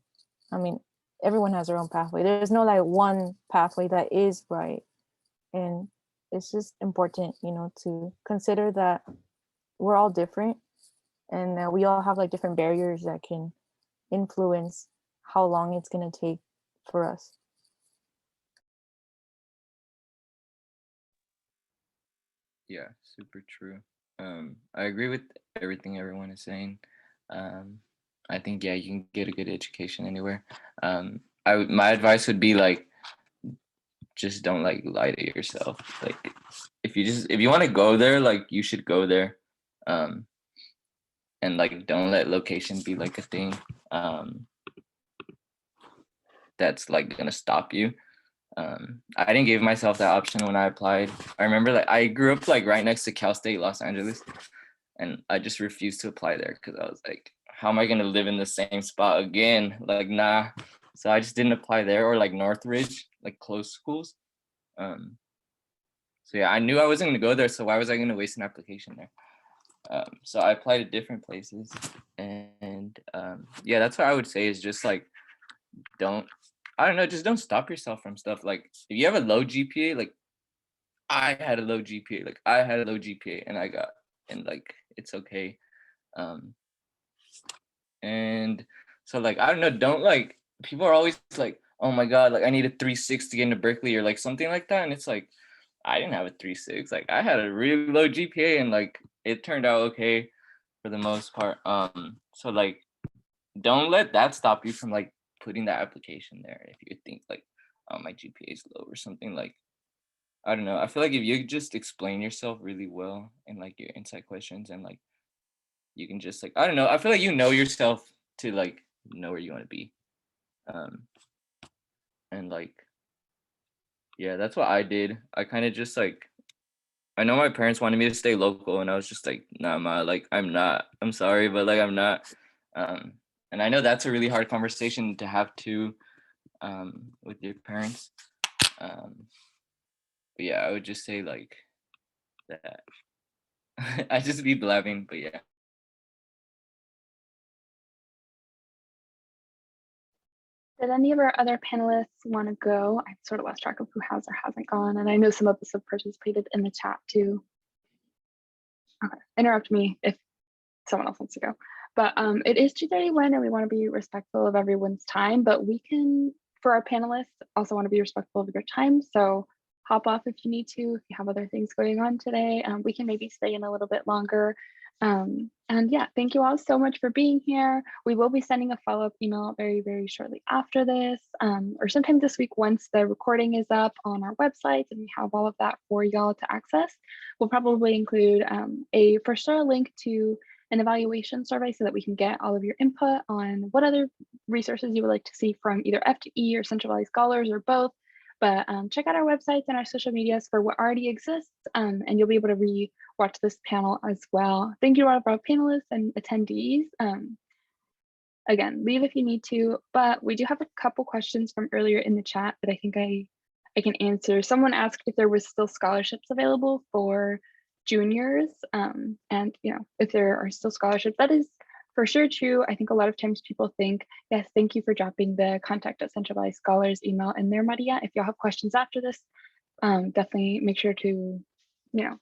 I mean, everyone has their own pathway. There's no like one pathway that is right. And it's just important, to consider that we're all different, and that we all have like different barriers that can influence how long it's going to take for us. Yeah, super true. I agree with everything everyone is saying. I think yeah, you can get a good education anywhere. My advice would be like, just don't like lie to yourself. Like, if you want to go there, like you should go there, and like don't let location be like a thing that's like gonna stop you. I didn't give myself that option when I applied. I remember like I grew up like right next to Cal State Los Angeles, and I just refused to apply there because I was like, how am I gonna live in the same spot again? Like, nah. So I just didn't apply there, or like Northridge, like close schools. So yeah, I knew I wasn't gonna go there, so why was I gonna waste an application there? So I applied to different places, and yeah, that's what I would say is just like, just don't stop yourself from stuff. Like if you have a low GPA, like I had a low GPA, and like it's okay. And so like, I don't know, don't like, people are always like, oh my God, like I need a 3.6 to get into Berkeley or like something like that. And it's like, I didn't have a 3.6. Like I had a really low GPA, and like it turned out okay for the most part. So like, don't let that stop you from like putting that application there. If you think like, oh, my GPA is low or something, like, I don't know. I feel like if you just explain yourself really well in like your insight questions, and like you can just like, I don't know, I feel like you know yourself to like know where you want to be. And like, yeah, that's what I did. I kind of just like, I know my parents wanted me to stay local, and I was just like, nah, ma, like I'm not. I'm sorry, but like I'm not. And I know that's a really hard conversation to have too, with your parents. But yeah, I would just say like that. I just be blabbing, but yeah. Did any of our other panelists want to go? I sort of lost track of who has or hasn't gone, and I know some of us have participated in the chat too. Okay, interrupt me if someone else wants to go. But it is 2:31, and we want to be respectful of everyone's time, but we can, for our panelists, also want to be respectful of your time. So hop off if you need to, if you have other things going on today. We can maybe stay in a little bit longer. And yeah, thank you all so much for being here. We will be sending a follow-up email very, very shortly after this, or sometime this week once the recording is up on our website and we have all of that for y'all to access. We'll probably include a for sure link to an evaluation survey so that we can get all of your input on what other resources you would like to see from either FTE or Central Valley Scholars or both. But check out our websites and our social medias for what already exists, and you'll be able to re-watch this panel as well. Thank you to all of our panelists and attendees. Again, leave if you need to, but we do have a couple questions from earlier in the chat that I think I can answer. Someone asked if there was still scholarships available for juniors, and if there are still scholarships. That is for sure true. I think a lot of times people think, yes, thank you for dropping the contact at Central Valley Scholars email in there, Maria. If y'all have questions after this, definitely make sure to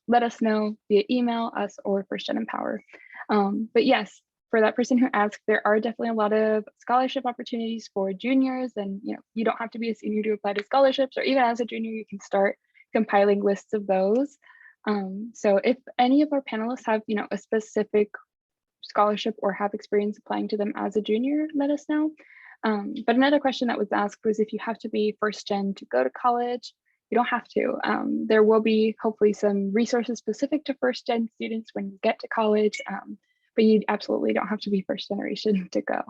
let us know via email, us, or First Gen Empower. But yes, for that person who asked, there are definitely a lot of scholarship opportunities for juniors, and you don't have to be a senior to apply to scholarships, or even as a junior, you can start compiling lists of those. So if any of our panelists have a specific scholarship or have experience applying to them as a junior, let us know. But another question that was asked was if you have to be first gen to go to college. You don't have to. There will be hopefully some resources specific to first gen students when you get to college, but you absolutely don't have to be first generation to go.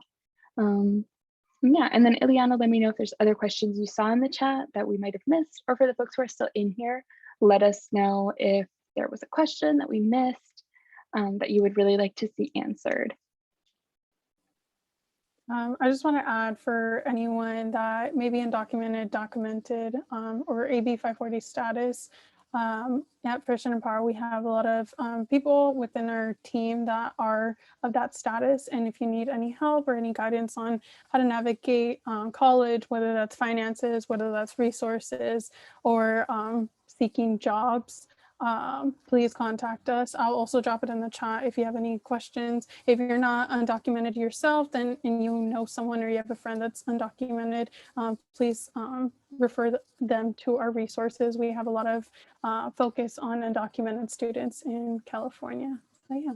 Yeah, and then Ileana, let me know if there's other questions you saw in the chat that we might have missed, or for the folks who are still in here, let us know if there was a question that we missed that you would really like to see answered. I just want to add for anyone that may be undocumented, documented, or AB 540 status, at First Gen Empower, we have a lot of people within our team that are of that status. And if you need any help or any guidance on how to navigate college, whether that's finances, whether that's resources, or seeking jobs, please contact us. I'll also drop it in the chat if you have any questions. If you're not undocumented yourself, then and you know someone or you have a friend that's undocumented, please refer them to our resources. We have a lot of focus on undocumented students in California. So yeah.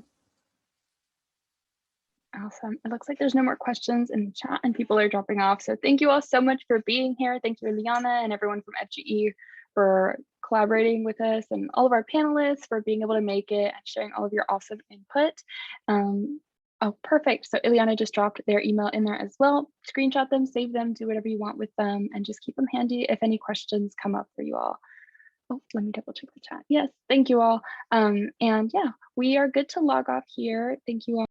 Awesome. It looks like there's no more questions in the chat and people are dropping off. So thank you all so much for being here. Thank you, Liana, and everyone from FGE for collaborating with us, and all of our panelists for being able to make it and sharing all of your awesome input. Oh, perfect. So Ileana just dropped their email in there as well. Screenshot them, save them, do whatever you want with them, and just keep them handy if any questions come up for you all. Oh, let me double check the chat. Yes, thank you all. And yeah, we are good to log off here. Thank you all.